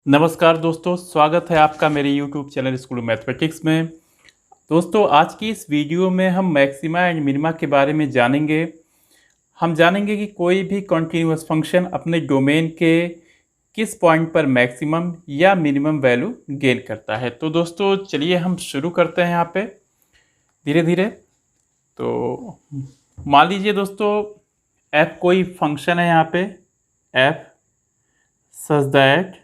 नमस्कार दोस्तों, स्वागत है आपका मेरे YouTube चैनल स्कूल मैथमेटिक्स में। दोस्तों, आज की इस वीडियो में हम मैक्सिमा एंड मिनिमा के बारे में जानेंगे। हम जानेंगे कि कोई भी कॉन्टिन्यूअस फंक्शन अपने डोमेन के किस पॉइंट पर मैक्सिमम या मिनिमम वैल्यू गेन करता है। तो दोस्तों चलिए हम शुरू करते हैं यहाँ पे धीरे धीरे। तो मान लीजिए दोस्तों, f कोई फंक्शन है यहाँ पे, f such that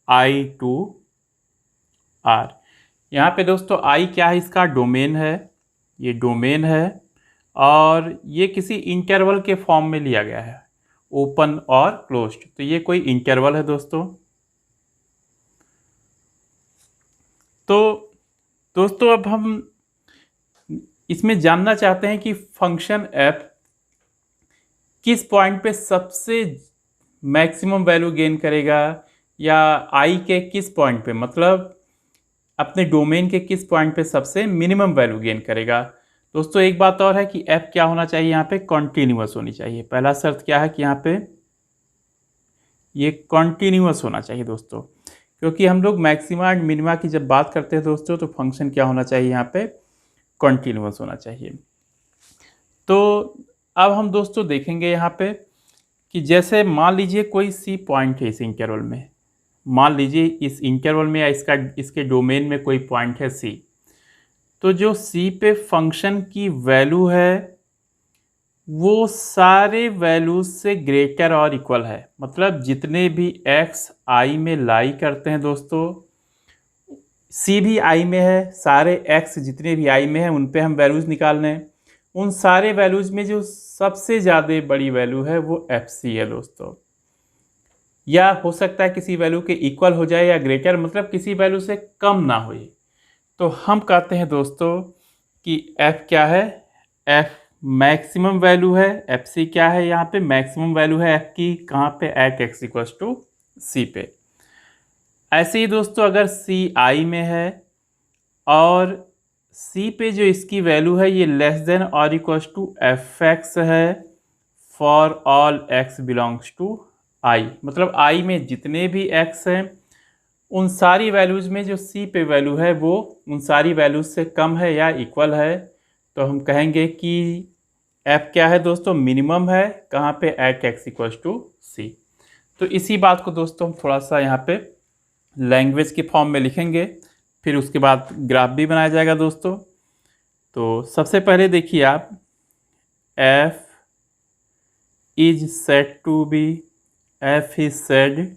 I to R. यहाँ पे दोस्तों आई क्या है, इसका डोमेन है, ये डोमेन है और ये किसी इंटरवल के फॉर्म में लिया गया है, ओपन और क्लोज्ड। तो ये कोई इंटरवल है दोस्तों। तो दोस्तों अब हम इसमें जानना चाहते हैं कि फंक्शन f किस पॉइंट पे सबसे मैक्सिमम वैल्यू गेन करेगा, या आई के किस पॉइंट पे, मतलब अपने डोमेन के किस पॉइंट पे सबसे मिनिमम वैल्यू गेन करेगा। दोस्तों एक बात और है कि f क्या होना चाहिए, यहाँ पे कॉन्टिन्यूअस होनी चाहिए। पहला शर्त क्या है कि यहाँ पे ये कॉन्टिन्यूअस होना चाहिए दोस्तों, क्योंकि हम लोग मैक्सिमा एंड मिनिमा की जब बात करते हैं दोस्तों, तो फंक्शन क्या होना चाहिए, यहाँ पे कॉन्टिन्यूअस होना चाहिए। तो अब हम दोस्तों देखेंगे यहाँ पे कि जैसे मान लीजिए कोई सी पॉइंट है इस इंटरवल में, मान लीजिए इस इंटरवल में या इसके डोमेन में कोई पॉइंट है सी। तो जो सी पे फंक्शन की वैल्यू है वो सारे वैल्यूज से ग्रेटर और इक्वल है, मतलब जितने भी एक्स आई में लाई करते हैं दोस्तों, सी भी आई में है, सारे एक्स जितने भी आई में है उन पे हम वैल्यूज निकाल रहे हैं। उन सारे वैल्यूज में जो सबसे ज़्यादा बड़ी वैल्यू है वो एफ सी है दोस्तों, या हो सकता है किसी वैल्यू के इक्वल हो जाए या ग्रेटर, मतलब किसी वैल्यू से कम ना हो। तो हम कहते हैं दोस्तों कि f क्या है, f मैक्सिमम वैल्यू है, एफ सी क्या है, यहाँ पे मैक्सिमम वैल्यू है f की, कहाँ पे, eight x equals to C पे। ऐसे ही दोस्तों अगर c i में है और c पे जो इसकी वैल्यू है ये लेस देन और इक्वल्स टू एफ एक्स है for all x belongs to i, मतलब i में जितने भी x हैं उन सारी वैल्यूज़ में जो c पे वैल्यू है वो उन सारी वैल्यूज़ से कम है या इक्वल है। तो हम कहेंगे कि f क्या है दोस्तों, मिनिमम है, कहाँ पे, एट एक्स इक्वल्स टू सी। तो इसी बात को दोस्तों हम थोड़ा सा यहाँ पे लैंग्वेज के फॉर्म में लिखेंगे, फिर उसके बाद ग्राफ भी बनाया जाएगा दोस्तों। तो सबसे पहले देखिए आप, f is said to be, f is said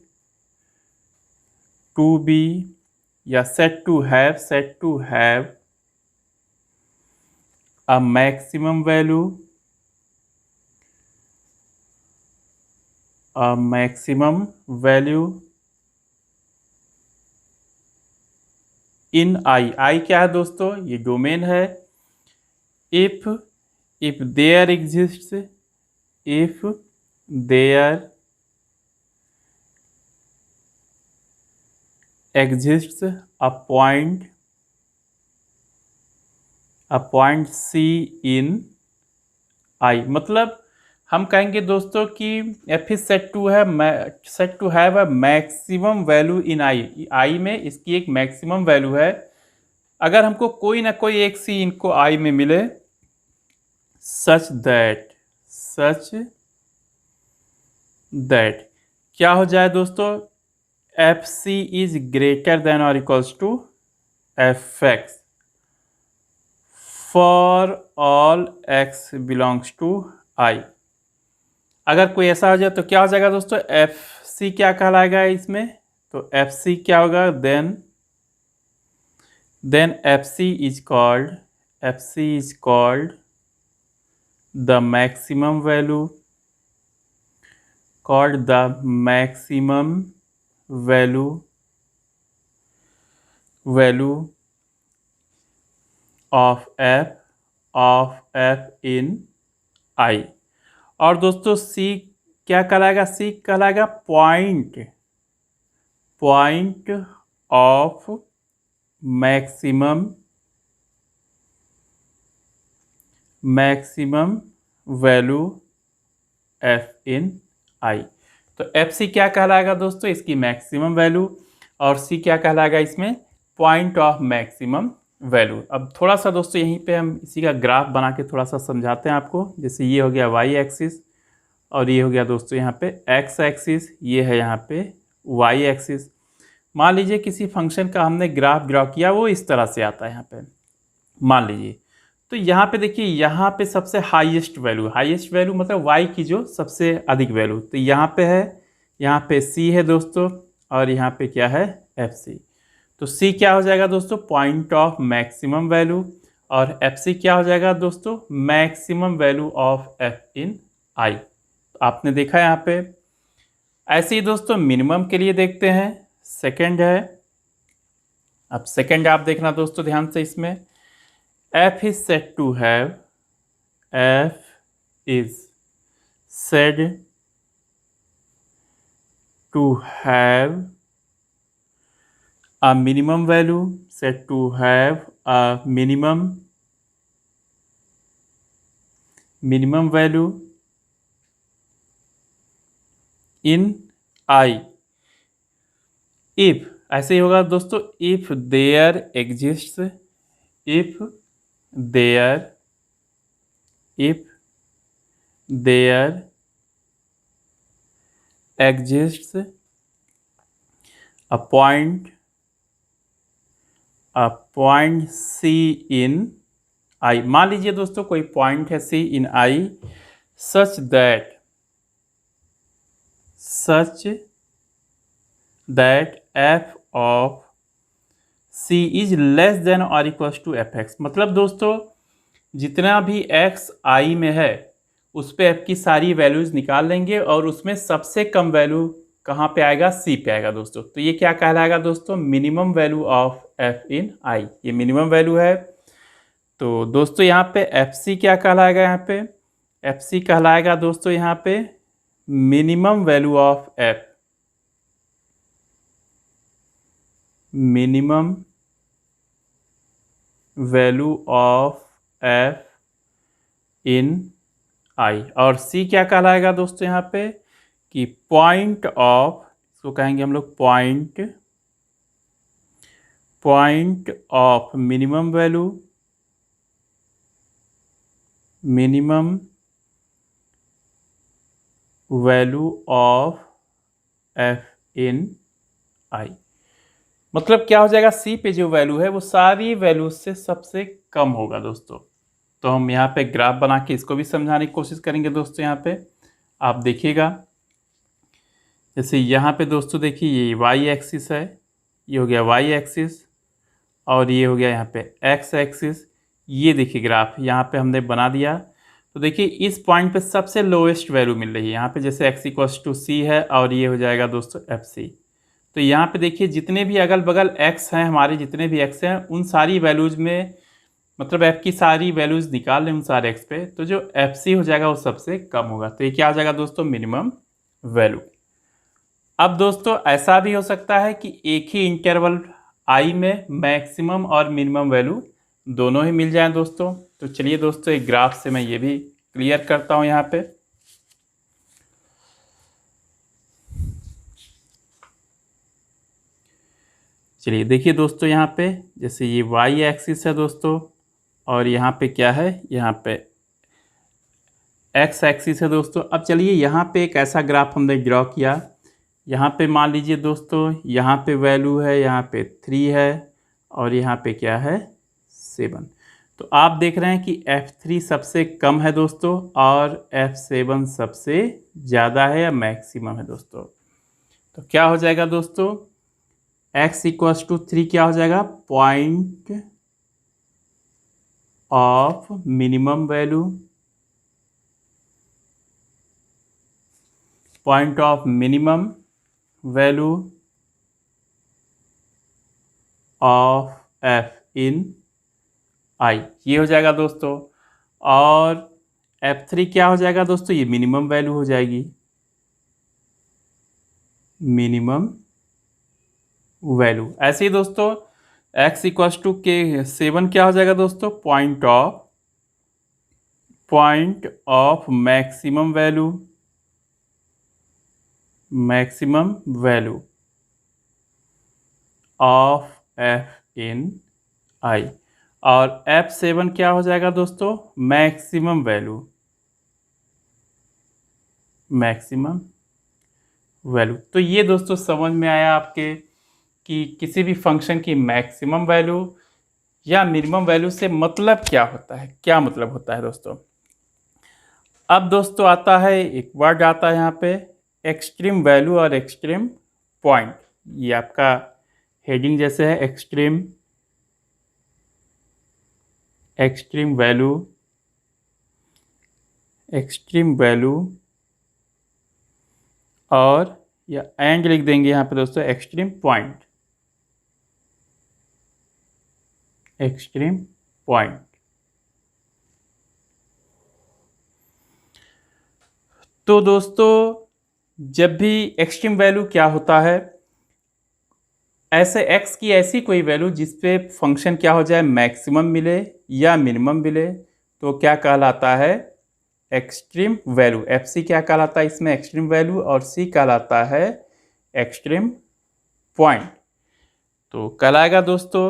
to be या set to have a maximum value in I क्या है दोस्तों, ये डोमेन है। if there exists a point C in I, मतलब हम कहेंगे दोस्तों कि f is set to have a maximum value in I में इसकी एक मैक्सिमम वैल्यू है। अगर हमको कोई ना कोई एक सी इनको आई में मिले, सच दैट क्या हो जाए दोस्तों, F C is greater than और equals to F X for all X belongs to I. अगर कोई ऐसा हो जाए तो क्या हो जाएगा दोस्तों, एफ सी क्या कहलाएगा इसमें, तो एफ सी क्या होगा, then F C is called the maximum value of f in i। और दोस्तों c क्या कहलाएगा, c कहलाएगा point of maximum value f in i। तो एफ सी क्या कहलाएगा दोस्तों, इसकी मैक्सिमम वैल्यू, और सी क्या कहलाएगा इसमें, पॉइंट ऑफ मैक्सिमम वैल्यू। अब थोड़ा सा दोस्तों यहीं पे हम इसी का ग्राफ बना के थोड़ा सा समझाते हैं आपको। जैसे ये हो गया वाई एक्सिस और ये हो गया दोस्तों यहाँ पे एक्स एक्सिस, ये है यहाँ पे वाई एक्सिस। मान लीजिए किसी फंक्शन का हमने ग्राफ ड्रॉ किया, वो इस तरह से आता है यहाँ पे मान लीजिए। तो यहाँ पे देखिए, यहाँ पे सबसे हाईएस्ट वैल्यू मतलब y की जो सबसे अधिक वैल्यू, तो यहाँ पे है, यहाँ पे c है दोस्तों, और यहाँ पे क्या है fc। तो c क्या हो जाएगा दोस्तों, पॉइंट ऑफ मैक्सिमम वैल्यू, और fc क्या हो जाएगा दोस्तों, maximum value of f in i। तो आपने देखा यहाँ पे। ऐसे ही दोस्तों मिनिमम के लिए देखते हैं, सेकेंड है। अब सेकेंड आप देखना दोस्तों ध्यान से, इसमें f is said to have a minimum value, minimum value in I if, ऐसे ही होगा दोस्तों, if there exists a point C in I। मान लीजिए दोस्तों कोई पॉइंट है C in I such that f of C is less than or equals to fx। मतलब दोस्तों जितना भी x I में है उस पे f की सारी वैल्यूज निकाल लेंगे, और उसमें सबसे कम वैल्यू कहाँ पे आएगा, C पे आएगा दोस्तों। तो ये क्या कहलाएगा दोस्तों, minimum value of f in I। ये मिनिमम वैल्यू है। तो दोस्तों यहाँ पे fc क्या कहलाएगा, यहाँ पे fc कहलाएगा दोस्तों यहाँ पे minimum value of f, minimum value of f in I। और c क्या कहलाएगा दोस्तों यहाँ पे कि पॉइंट ऑफ, इसको कहेंगे हम लोग point of minimum value of f in I। मतलब क्या हो जाएगा, C पे जो वैल्यू है वो सारी वैल्यू से सबसे कम होगा दोस्तों। तो हम यहाँ पे ग्राफ बना के इसको भी समझाने की कोशिश करेंगे दोस्तों। यहाँ पे आप देखिएगा, जैसे यहाँ पे दोस्तों देखिए ये y एक्सिस है, ये हो गया y एक्सिस, और ये हो गया यहाँ पे x एक्सिस। ये देखिए ग्राफ यहाँ पे हमने बना दिया। तो देखिए इस पॉइंट पे सबसे लोएस्ट वैल्यू मिल रही है यहाँ पे, जैसे x इक्वल्स टू c है, और ये हो जाएगा दोस्तों fc। तो यहाँ पे देखिए जितने भी अगल बगल x हैं, हमारे जितने भी x हैं, उन सारी वैल्यूज में मतलब f की सारी वैल्यूज निकाल लें उन सारे x पे, तो जो fc हो जाएगा वो सबसे कम होगा। तो ये क्या हो जाएगा दोस्तों, मिनिमम वैल्यू। अब दोस्तों ऐसा भी हो सकता है कि एक ही इंटरवल I में मैक्सिमम और मिनिमम वैल्यू दोनों ही मिल जाएं दोस्तों। तो चलिए दोस्तों एक ग्राफ से मैं ये भी क्लियर करता हूँ यहाँ पे। चलिए देखिए दोस्तों, यहाँ पे जैसे ये y एक्सिस है दोस्तों, और यहाँ पे क्या है, यहाँ पे x एक्सिस है दोस्तों। अब चलिए यहाँ पे एक ऐसा ग्राफ हमने ड्रॉ किया। यहाँ पे मान लीजिए दोस्तों, यहाँ पे वैल्यू है, यहाँ पे 3 है, और यहाँ पे क्या है 7। तो आप देख रहे हैं कि f3 सबसे कम है दोस्तों, और f7 सबसे ज़्यादा है या मैक्सिमम है दोस्तों। तो क्या हो जाएगा दोस्तों, x इक्वल्स टू 3 क्या हो जाएगा, point of minimum value, point of minimum value of f in I। ये हो जाएगा दोस्तों। और f3 क्या हो जाएगा दोस्तों, ये मिनिमम वैल्यू हो जाएगी, मिनिमम वैल्यू। ऐसे ही दोस्तों x इक्वल्स टू के 7 क्या हो जाएगा दोस्तों, point of maximum value, maximum value of F in I, और F7 क्या हो जाएगा दोस्तों, मैक्सिमम वैल्यू, मैक्सिमम वैल्यू। तो ये दोस्तों समझ में आया आपके कि किसी भी फंक्शन की मैक्सिमम वैल्यू या मिनिमम वैल्यू से मतलब क्या होता है, क्या मतलब होता है दोस्तों। अब दोस्तों आता है एक वर्ड आता है यहाँ पे, एक्सट्रीम वैल्यू और एक्सट्रीम पॉइंट। ये आपका हेडिंग जैसे है, extreme, extreme value, extreme value, और या एंड लिख देंगे यहाँ पे दोस्तों एक्सट्रीम पॉइंट, एक्सट्रीम पॉइंट। तो दोस्तों जब भी एक्सट्रीम वैल्यू क्या होता है, ऐसे x की ऐसी कोई वैल्यू जिस पे फंक्शन क्या हो जाए, मैक्सिमम मिले या मिनिमम मिले, तो क्या कहलाता है, एक्सट्रीम वैल्यू। FC क्या कहलाता है इसमें, एक्सट्रीम वैल्यू, और C कहलाता है एक्सट्रीम पॉइंट। तो कहलाएगा दोस्तों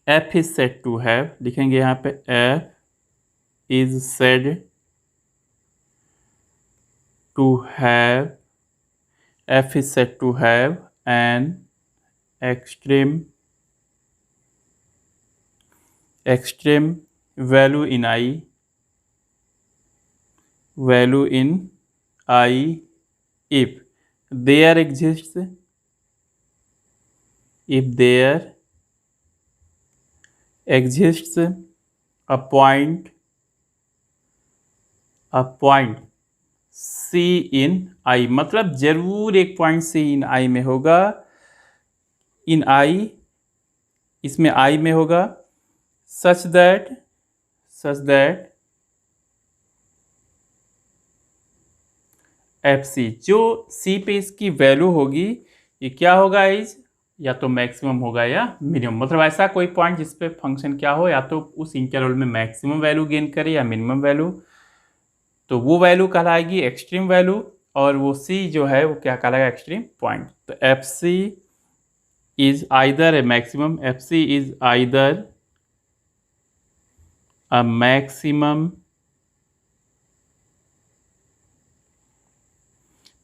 F is said to have, लिखेंगे यहाँ पे F is said to have, F is said to have an extreme value in I, value in I if there exists a point C in I, मतलब जरूर एक point C in I में होगा, इन I, इसमें I में होगा, such that FC, जो C पे इसकी वैल्यू होगी, ये क्या होगा इज, या तो मैक्सिमम होगा या मिनिमम। मतलब ऐसा कोई पॉइंट जिस पे फंक्शन क्या हो, या तो उस इंटरवल में मैक्सिमम वैल्यू गेन करे या मिनिमम वैल्यू, तो वो वैल्यू कहलाएगी एक्सट्रीम वैल्यू, और वो C जो है वो क्या कहलाएगा, एक्सट्रीम पॉइंट। तो FC is either a maximum, FC is either a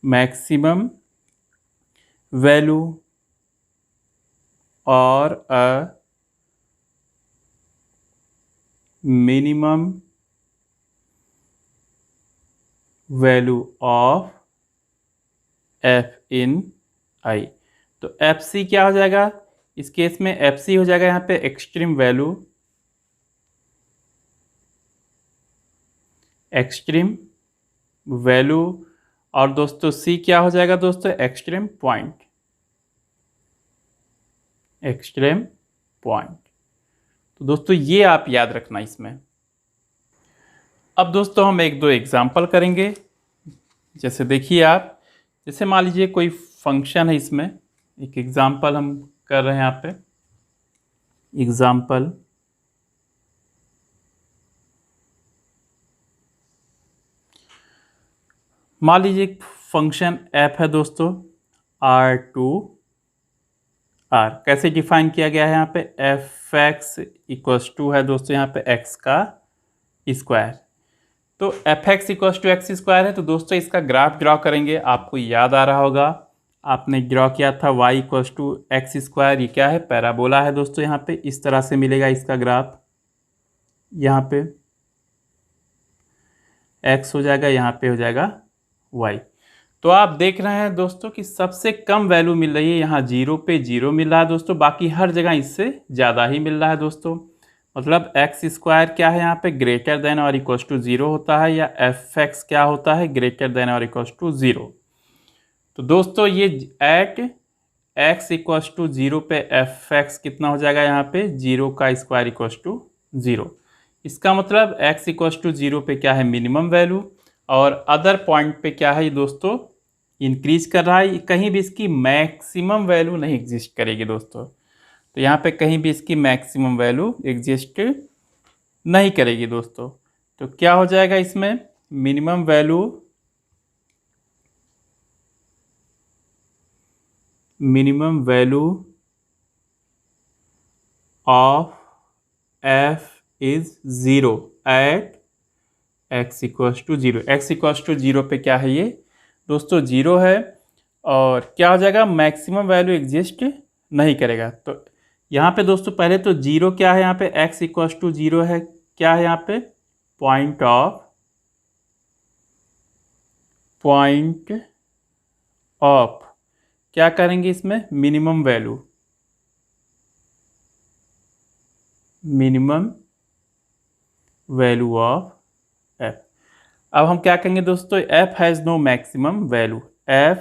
maximum value और a minimum value of F in I। तो FC क्या हो जाएगा इस केस में, FC हो जाएगा यहाँ पे एक्सट्रीम वैल्यू, एक्सट्रीम वैल्यू, और दोस्तों C क्या हो जाएगा दोस्तों, एक्सट्रीम पॉइंट, एक्सट्रीम पॉइंट। तो दोस्तों ये आप याद रखना इसमें। अब दोस्तों हम एक दो एग्जांपल करेंगे। जैसे देखिए आप, जैसे मान लीजिए कोई फंक्शन है, इसमें एक एग्जांपल हम कर रहे हैं यहाँ पे, एग्जांपल मान लीजिए एक फंक्शन f है दोस्तों, R कैसे डिफाइन किया गया है यहाँ पे, fx इक्वल्स टू है दोस्तों यहाँ पे x का स्क्वायर। तो fx equals to x square है, तो दोस्तों इसका ग्राफ ड्रॉ करेंगे। आपको याद आ रहा होगा, आपने ड्रॉ किया था y equals to x square, ये क्या है, पैराबोला है दोस्तों। यहाँ पे इस तरह से मिलेगा इसका ग्राफ, यहाँ पे x हो जाएगा, यहाँ पे हो जाएगा y। तो आप देख रहे हैं दोस्तों कि सबसे कम वैल्यू मिल रही है यहाँ, 0 पे 0 मिल रहा है दोस्तों, बाकी हर जगह इससे ज़्यादा ही मिल रहा है दोस्तों। मतलब एक्स स्क्वायर क्या है यहाँ पे, ग्रेटर देन और इक्वल्स टू 0 होता है, या एफ एक्स क्या होता है, ग्रेटर देन और इक्वल्स टू 0। तो दोस्तों ये एट एक्स इक्वल्स टू 0 पे एफ एक्स कितना हो जाएगा यहाँ पे, 0 का स्क्वायर इक्वल्स टू 0। इसका मतलब एक्स इक्वल्स टू 0 पे क्या है, मिनिमम वैल्यू, और अदर पॉइंट पे क्या है दोस्तों, इंक्रीज कर रहा है। कहीं भी इसकी मैक्सिमम वैल्यू नहीं एग्जिस्ट करेगी दोस्तों, तो यहाँ पे कहीं भी इसकी मैक्सिमम वैल्यू एग्जिस्ट नहीं करेगी दोस्तों। तो क्या हो जाएगा इसमें, minimum value minimum value of f is 0 at x equals to 0। x equals to 0 पे क्या है ये दोस्तों 0 है, और क्या हो जाएगा मैक्सिमम वैल्यू एग्जिस्ट नहीं करेगा। तो यहाँ पे दोस्तों पहले तो 0 क्या है, यहाँ पे x इक्वल्स टू 0 है, क्या है यहाँ पे पॉइंट ऑफ क्या करेंगे इसमें मिनिमम वैल्यू ऑफ f। अब हम क्या कहेंगे दोस्तों, f has no maximum value, f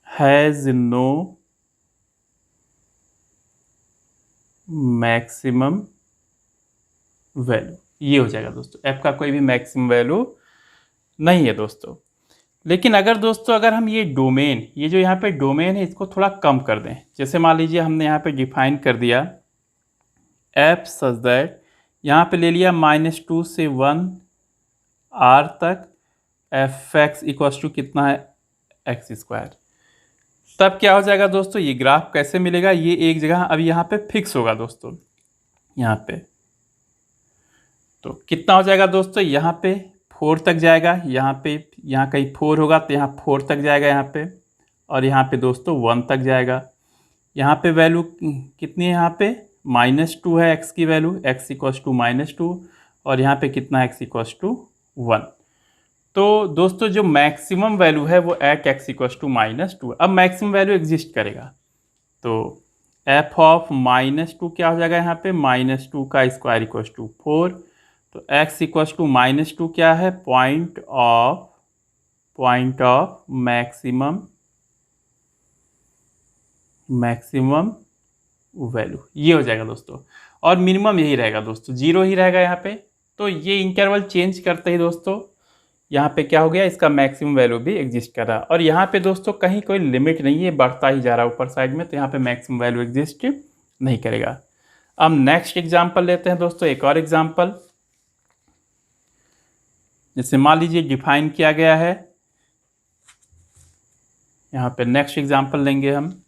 has no maximum value, ये हो जाएगा दोस्तों f का कोई भी मैक्सिमम वैल्यू नहीं है दोस्तों। लेकिन अगर दोस्तों अगर हम ये डोमेन, ये जो यहाँ पे डोमेन है इसको थोड़ा कम कर दें, जैसे मान लीजिए हमने यहाँ पे डिफाइन कर दिया f सच दैट, यहाँ पे ले लिया -2 से 1 r तक एफ एक्स इक्वल्स टू कितना है एक्स स्क्वायर। तब क्या हो जाएगा दोस्तों, ये ग्राफ कैसे मिलेगा, ये एक जगह अब यहाँ पे फिक्स होगा दोस्तों, यहाँ पे तो कितना हो जाएगा दोस्तों, यहाँ पे 4 तक जाएगा, यहाँ कहीं 4 होगा तो यहाँ 4 तक जाएगा यहाँ पे, और यहाँ पे दोस्तों 1 तक जाएगा। यहाँ पे वैल्यू कितनी है, यहाँ पे -2 है x की वैल्यू, x इक्वल्स टू -2, और यहाँ पे कितना x इक्वल्स टू 1। तो दोस्तों जो मैक्सिमम वैल्यू है वो एट x इक्वल्स टू -2, अब मैक्सिमम वैल्यू एग्जिस्ट करेगा, तो f ऑफ -2 क्या हो जाएगा, यहाँ पे -2 का स्क्वायर इक्वल्स टू 4, तो x इक्वल्स टू -2 क्या है पॉइंट ऑफ मैक्सिमम वैल्यू, ये हो जाएगा दोस्तों। और मिनिमम यही रहेगा दोस्तों, 0 ही रहेगा यहाँ पे। तो ये इंटरवल चेंज करते ही दोस्तों यहाँ पे क्या हो गया, इसका मैक्सिमम वैल्यू भी एग्जिस्ट कर रहा है, और यहाँ पे दोस्तों कहीं कोई लिमिट नहीं है, बढ़ता ही जा रहा है ऊपर साइड में, तो यहाँ पे मैक्सिमम वैल्यू एग्जिस्ट नहीं करेगा। अब नेक्स्ट एग्जांपल लेते हैं दोस्तों, एक और एग्जांपल, जैसे मान लीजिए डिफाइन किया गया है, यहाँ पे नेक्स्ट एग्जांपल लेंगे हम।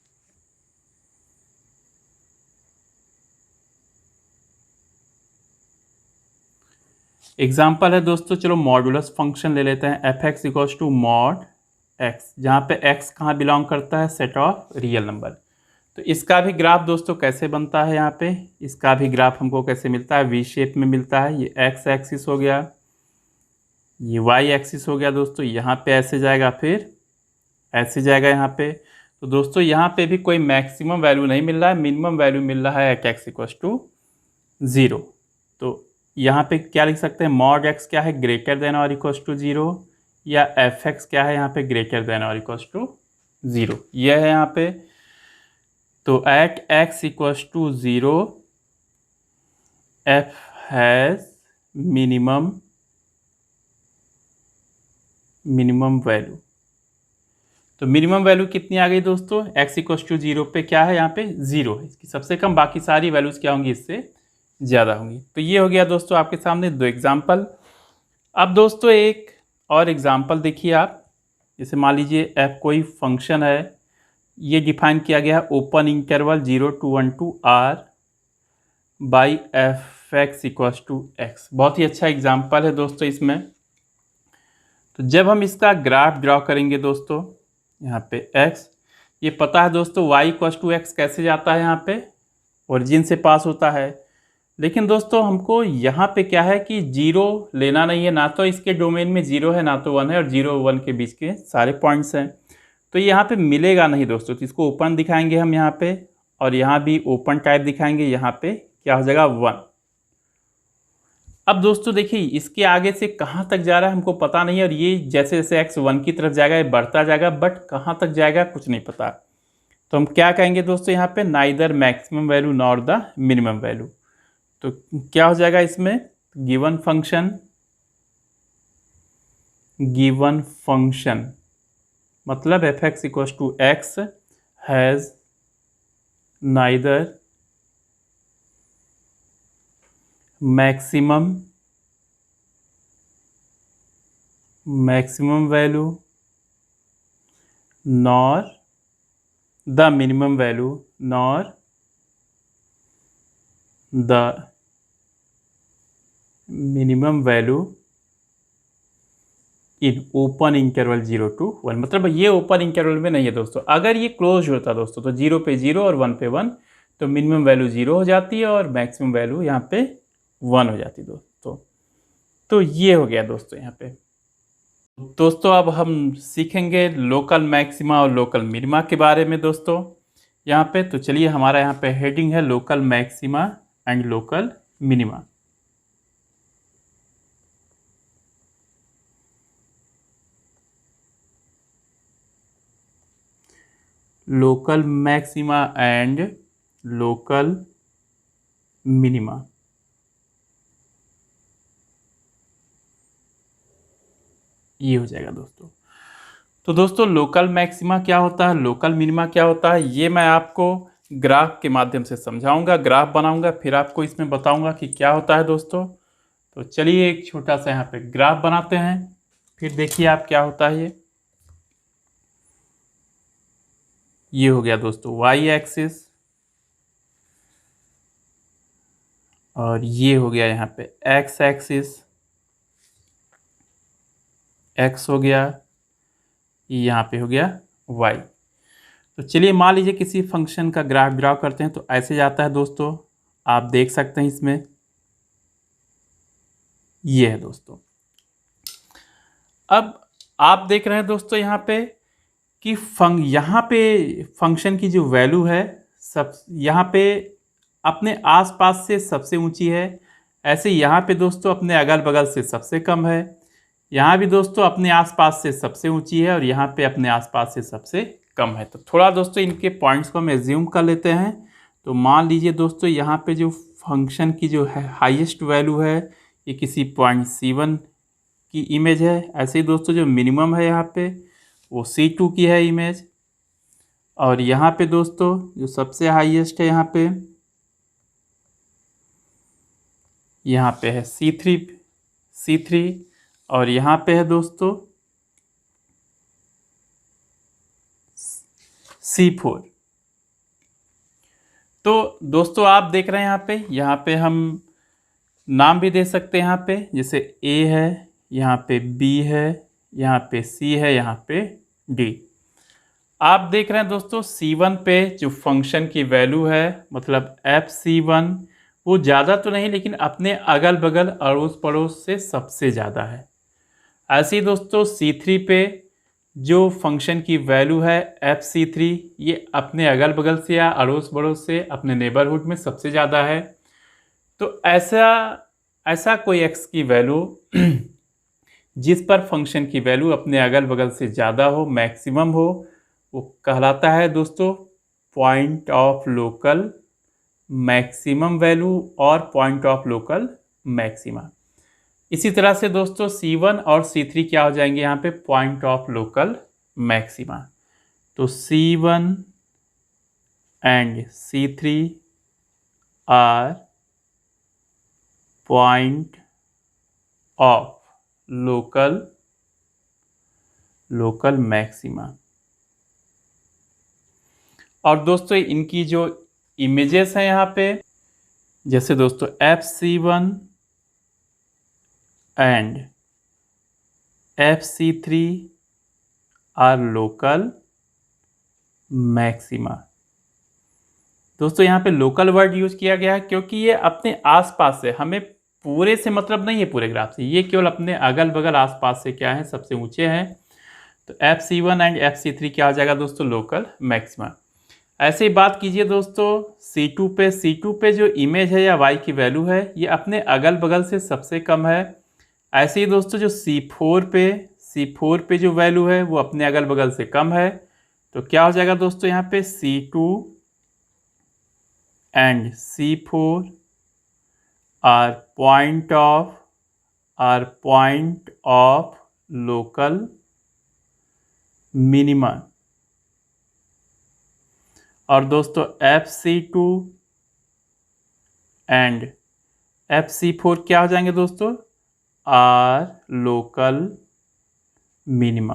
एग्जाम्पल है दोस्तों, चलो मॉडुलस फंक्शन ले लेते हैं, f x equals to mod x, जहाँ पे एक्स कहाँ बिलोंग करता है, सेट ऑफ रियल नंबर। तो इसका भी ग्राफ दोस्तों कैसे बनता है, यहाँ पे इसका भी ग्राफ हमको कैसे मिलता है, वी शेप में मिलता है। ये एक्स एक्सिस हो गया, ये वाई एक्सिस हो गया दोस्तों, यहाँ पे ऐसे जाएगा, फिर ऐसे जाएगा यहाँ पे। तो दोस्तों यहाँ पे भी कोई मैक्सिमम वैल्यू नहीं मिल रहा है, मिनिमम वैल्यू मिल रहा है एट एक्स इक्वल्स टू 0। तो यहाँ पे क्या लिख सकते हैं, मॉड एक्स क्या है ग्रेटर देन और इक्वल्स टू 0, या एफ एक्स क्या है यहाँ पे ग्रेटर देन और इक्वल्स टू 0, यह है यहाँ पे। तो at x equals to 0 f has minimum value. तो मिनिमम वैल्यू कितनी आ गई दोस्तों, एक्स इक्वल्स टू 0 पे क्या है, यहाँ पे 0 है, इसकी सबसे कम, बाकी सारी वैल्यूज़ क्या होंगी इससे ज़्यादा होंगी। तो ये हो गया दोस्तों आपके सामने 2 एग्जाम्पल। अब दोस्तों एक और एग्जाम्पल देखिए आप, जैसे मान लीजिए एफ कोई फंक्शन है, ये डिफाइन किया गया है open interval 0 to 1 to r by f x equals to x. बहुत ही अच्छा एग्जाम्पल है दोस्तों इसमें। तो जब हम इसका ग्राफ ड्रॉ करेंगे दोस्तों, यहाँ पे x, ये पता है दोस्तों y इक्वल्स टू एक्स कैसे जाता है, यहाँ पे ओरिजिन से पास होता है। लेकिन दोस्तों हमको यहाँ पे क्या है कि 0 लेना नहीं है, ना तो इसके डोमेन में 0 है ना तो 1 है, और 0 1 के बीच के सारे पॉइंट्स हैं, तो यहाँ पे मिलेगा नहीं दोस्तों। तो इसको ओपन दिखाएंगे हम यहाँ पे, और यहाँ भी ओपन टाइप दिखाएंगे, यहाँ पे क्या हो जाएगा 1। अब दोस्तों देखिए इसके आगे से कहाँ तक जा रहा है हमको पता नहीं है, और ये जैसे जैसे x 1 की तरफ जाएगा ये बढ़ता जाएगा, बट कहाँ तक जाएगा कुछ नहीं पता। तो हम क्या कहेंगे दोस्तों यहाँ पे, neither maximum value nor the minimum value. तो क्या हो जाएगा इसमें, गिवन फंक्शन मतलब f x equals to x has neither maximum value nor the minimum value nor the minimum value in open interval 0 to 1, मतलब ये ओपन इंटरवल में नहीं है दोस्तों। अगर ये क्लोज होता दोस्तों तो 0 पे 0 और 1 पे 1, तो मिनिमम वैल्यू 0 हो जाती है और मैक्सिमम वैल्यू यहाँ पे 1 हो जाती है दोस्तों। तो ये हो गया दोस्तों यहाँ पे। दोस्तों अब हम सीखेंगे लोकल मैक्सिमा और लोकल मिनिमा के बारे में दोस्तों यहाँ पे। तो चलिए, हमारा यहाँ पे हेडिंग है local maxima and local minima. Local maxima and local minima. ये हो जाएगा दोस्तों। तो दोस्तों लोकल मैक्सिमा क्या होता है, लोकल मिनिमा क्या होता है, ये मैं आपको ग्राफ के माध्यम से समझाऊंगा, ग्राफ बनाऊंगा, फिर आपको इसमें बताऊंगा कि क्या होता है दोस्तों। तो चलिए एक छोटा सा यहाँ पे ग्राफ बनाते हैं, फिर देखिए आप क्या होता है। ये हो गया दोस्तों वाई एक्सिस, और ये हो गया यहाँ पे एक्स एक्सिस, एक्स हो गया, यहाँ पे हो गया वाई। तो चलिए मान लीजिए किसी फंक्शन का ग्राफ ड्रा करते हैं, तो ऐसे जाता है दोस्तों, आप देख सकते हैं इसमें, ये है दोस्तों। अब आप देख रहे हैं दोस्तों यहाँ पे कि यहाँ पे फंक्शन की जो वैल्यू है सब यहाँ पे अपने आसपास से सबसे ऊंची है, ऐसे यहाँ पे दोस्तों अपने अगल बगल से सबसे कम है, यहाँ भी दोस्तों अपने आसपास से सबसे ऊंची है और यहाँ पे अपने आसपास से सबसे कम है। तो थोड़ा दोस्तों इनके पॉइंट्स को हम एज्यूम कर लेते हैं। तो मान लीजिए दोस्तों यहाँ पे जो फंक्शन की जो है हाईएस्ट वैल्यू है, ये किसी पॉइंट C1 की इमेज है। ऐसे ही दोस्तों जो मिनिमम है यहाँ पे वो C2 की है इमेज, और यहाँ पे दोस्तों जो सबसे हाईएस्ट है यहाँ पे है C3, और यहाँ पे है दोस्तों C4। तो दोस्तों आप देख रहे हैं यहाँ पे हम नाम भी दे सकते हैं, यहाँ पे जैसे A है, यहाँ पे B है, यहाँ पे C है, यहाँ पे D। आप देख रहे हैं दोस्तों C1 पे जो फंक्शन की वैल्यू है, मतलब FC1, वो ज़्यादा तो नहीं लेकिन अपने अगल बगल अड़ोस पड़ोस से सबसे ज़्यादा है। ऐसे ही दोस्तों C3 पे जो फंक्शन की वैल्यू है FC3, ये अपने अगल बगल से या अड़ोस पड़ोस से अपने नेबरहुड में सबसे ज़्यादा है। तो ऐसा कोई x की वैल्यू जिस पर फंक्शन की वैल्यू अपने अगल बगल से ज़्यादा हो, मैक्सिमम हो, वो कहलाता है दोस्तों point of local maximum value और पॉइंट ऑफ लोकल मैक्सिमा। इसी तरह से दोस्तों C1 और C3 क्या हो जाएंगे यहाँ पे पॉइंट ऑफ लोकल मैक्सिमा। तो C1 and C3 are point of local maxima. और दोस्तों इनकी जो इमेजेस हैं यहाँ पे, जैसे दोस्तों FC1 and FC3 are local maxima. दोस्तों यहाँ पे लोकल वर्ड यूज किया गया है क्योंकि ये अपने आसपास से, हमें पूरे से मतलब नहीं है पूरे ग्राफ से, ये केवल अपने अगल बगल आसपास से क्या है सबसे ऊंचे हैं। तो FC1 एंड FC3 क्या हो जाएगा दोस्तों लोकल मैक्सिमा। ऐसे ही बात कीजिए दोस्तों C2 पे जो इमेज है या y की वैल्यू है, ये अपने अगल बगल से सबसे कम है। ऐसे ही दोस्तों जो C4 पे जो वैल्यू है वो अपने अगल बगल से कम है। तो क्या हो जाएगा दोस्तों यहाँ पे C2 and C4 are point of local minima. और दोस्तों FC2 एंड FC4 क्या हो जाएंगे दोस्तों आर लोकल मिनिमा।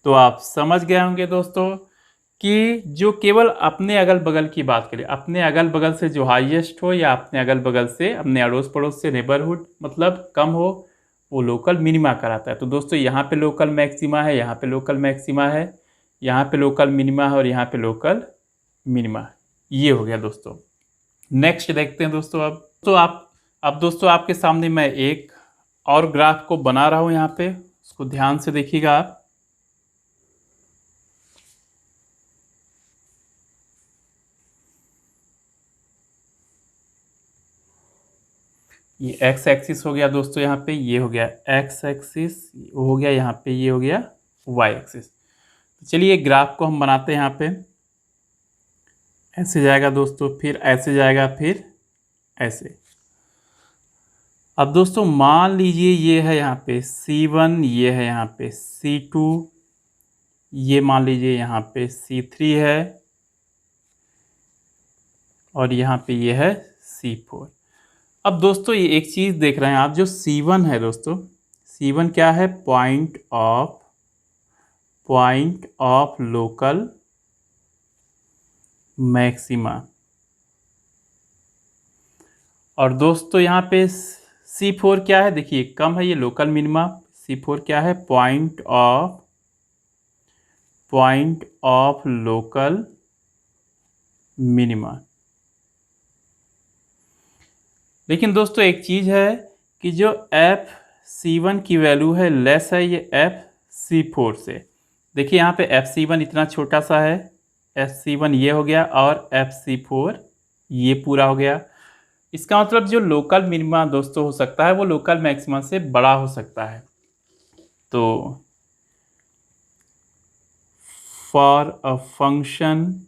तो आप समझ गए होंगे दोस्तों कि जो केवल अपने अगल बगल की बात करें, अपने अगल बगल से जो हाईएस्ट हो या अपने अगल बगल से अपने अड़ोस पड़ोस से नेबरहुड मतलब कम हो, वो लोकल मिनिमा कराता है। तो दोस्तों यहाँ पे लोकल मैक्सिमा है, यहाँ पे लोकल मैक्सिमा है, यहाँ पे लोकल मिनिमा है और यहाँ पे लोकल मिनिमा है। ये हो गया दोस्तों। नेक्स्ट देखते हैं दोस्तों। अब दोस्तों आपके सामने मैं एक और ग्राफ को बना रहा हूँ यहाँ पे, उसको ध्यान से देखिएगा आप। ये एक्स एक्सिस हो गया दोस्तों, यहाँ पे ये हो गया एक्स एक्सिस हो गया, यहाँ पे ये हो गया वाई एक्सिस। तो चलिए ग्राफ को हम बनाते हैं। यहाँ पे ऐसे जाएगा दोस्तों, फिर ऐसे जाएगा, फिर ऐसे। अब दोस्तों मान लीजिए ये है यहाँ पे C1, ये है यहाँ पे C2, ये मान लीजिए यहाँ पे C3 है और यहाँ पे ये है C4। अब दोस्तों ये एक चीज़ देख रहे हैं आप, जो C1 है दोस्तों, C1 क्या है? Point of local maxima. और दोस्तों यहाँ पे C4 क्या है? देखिए कम है, ये लोकल मिनिमा। C4 क्या है? Point of local minima. लेकिन दोस्तों एक चीज़ है कि जो FC1 की वैल्यू है लेस है ये FC4 से। देखिए यहाँ पे FC1 इतना छोटा सा है, FC1 ये हो गया और FC4 ये पूरा हो गया। इसका मतलब जो लोकल मिनिमा दोस्तों हो सकता है वो लोकल मैक्सिमा से बड़ा हो सकता है। तो for a function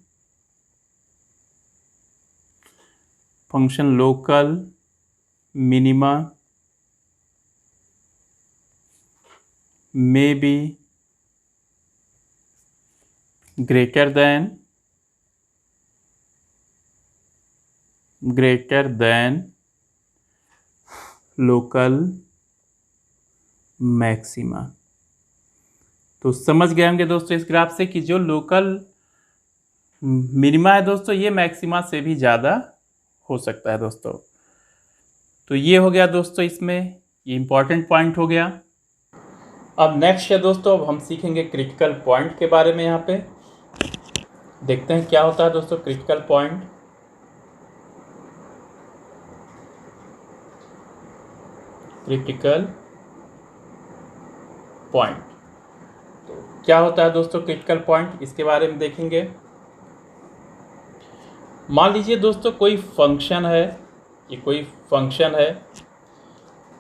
local minima may be greater than local maxima. तो समझ गए होंगे दोस्तों इस ग्राफ से कि जो लोकल मिनिमा है दोस्तों ये मैक्सिमा से भी ज़्यादा हो सकता है दोस्तों। तो ये हो गया दोस्तों, इसमें ये इंपॉर्टेंट पॉइंट हो गया। अब नेक्स्ट है दोस्तों, अब हम सीखेंगे क्रिटिकल पॉइंट के बारे में। यहाँ पे देखते हैं क्या होता है दोस्तों क्रिटिकल पॉइंट। तो क्या होता है दोस्तों क्रिटिकल पॉइंट, इसके बारे में देखेंगे। मान लीजिए दोस्तों कोई फंक्शन है, ये कोई फंक्शन है,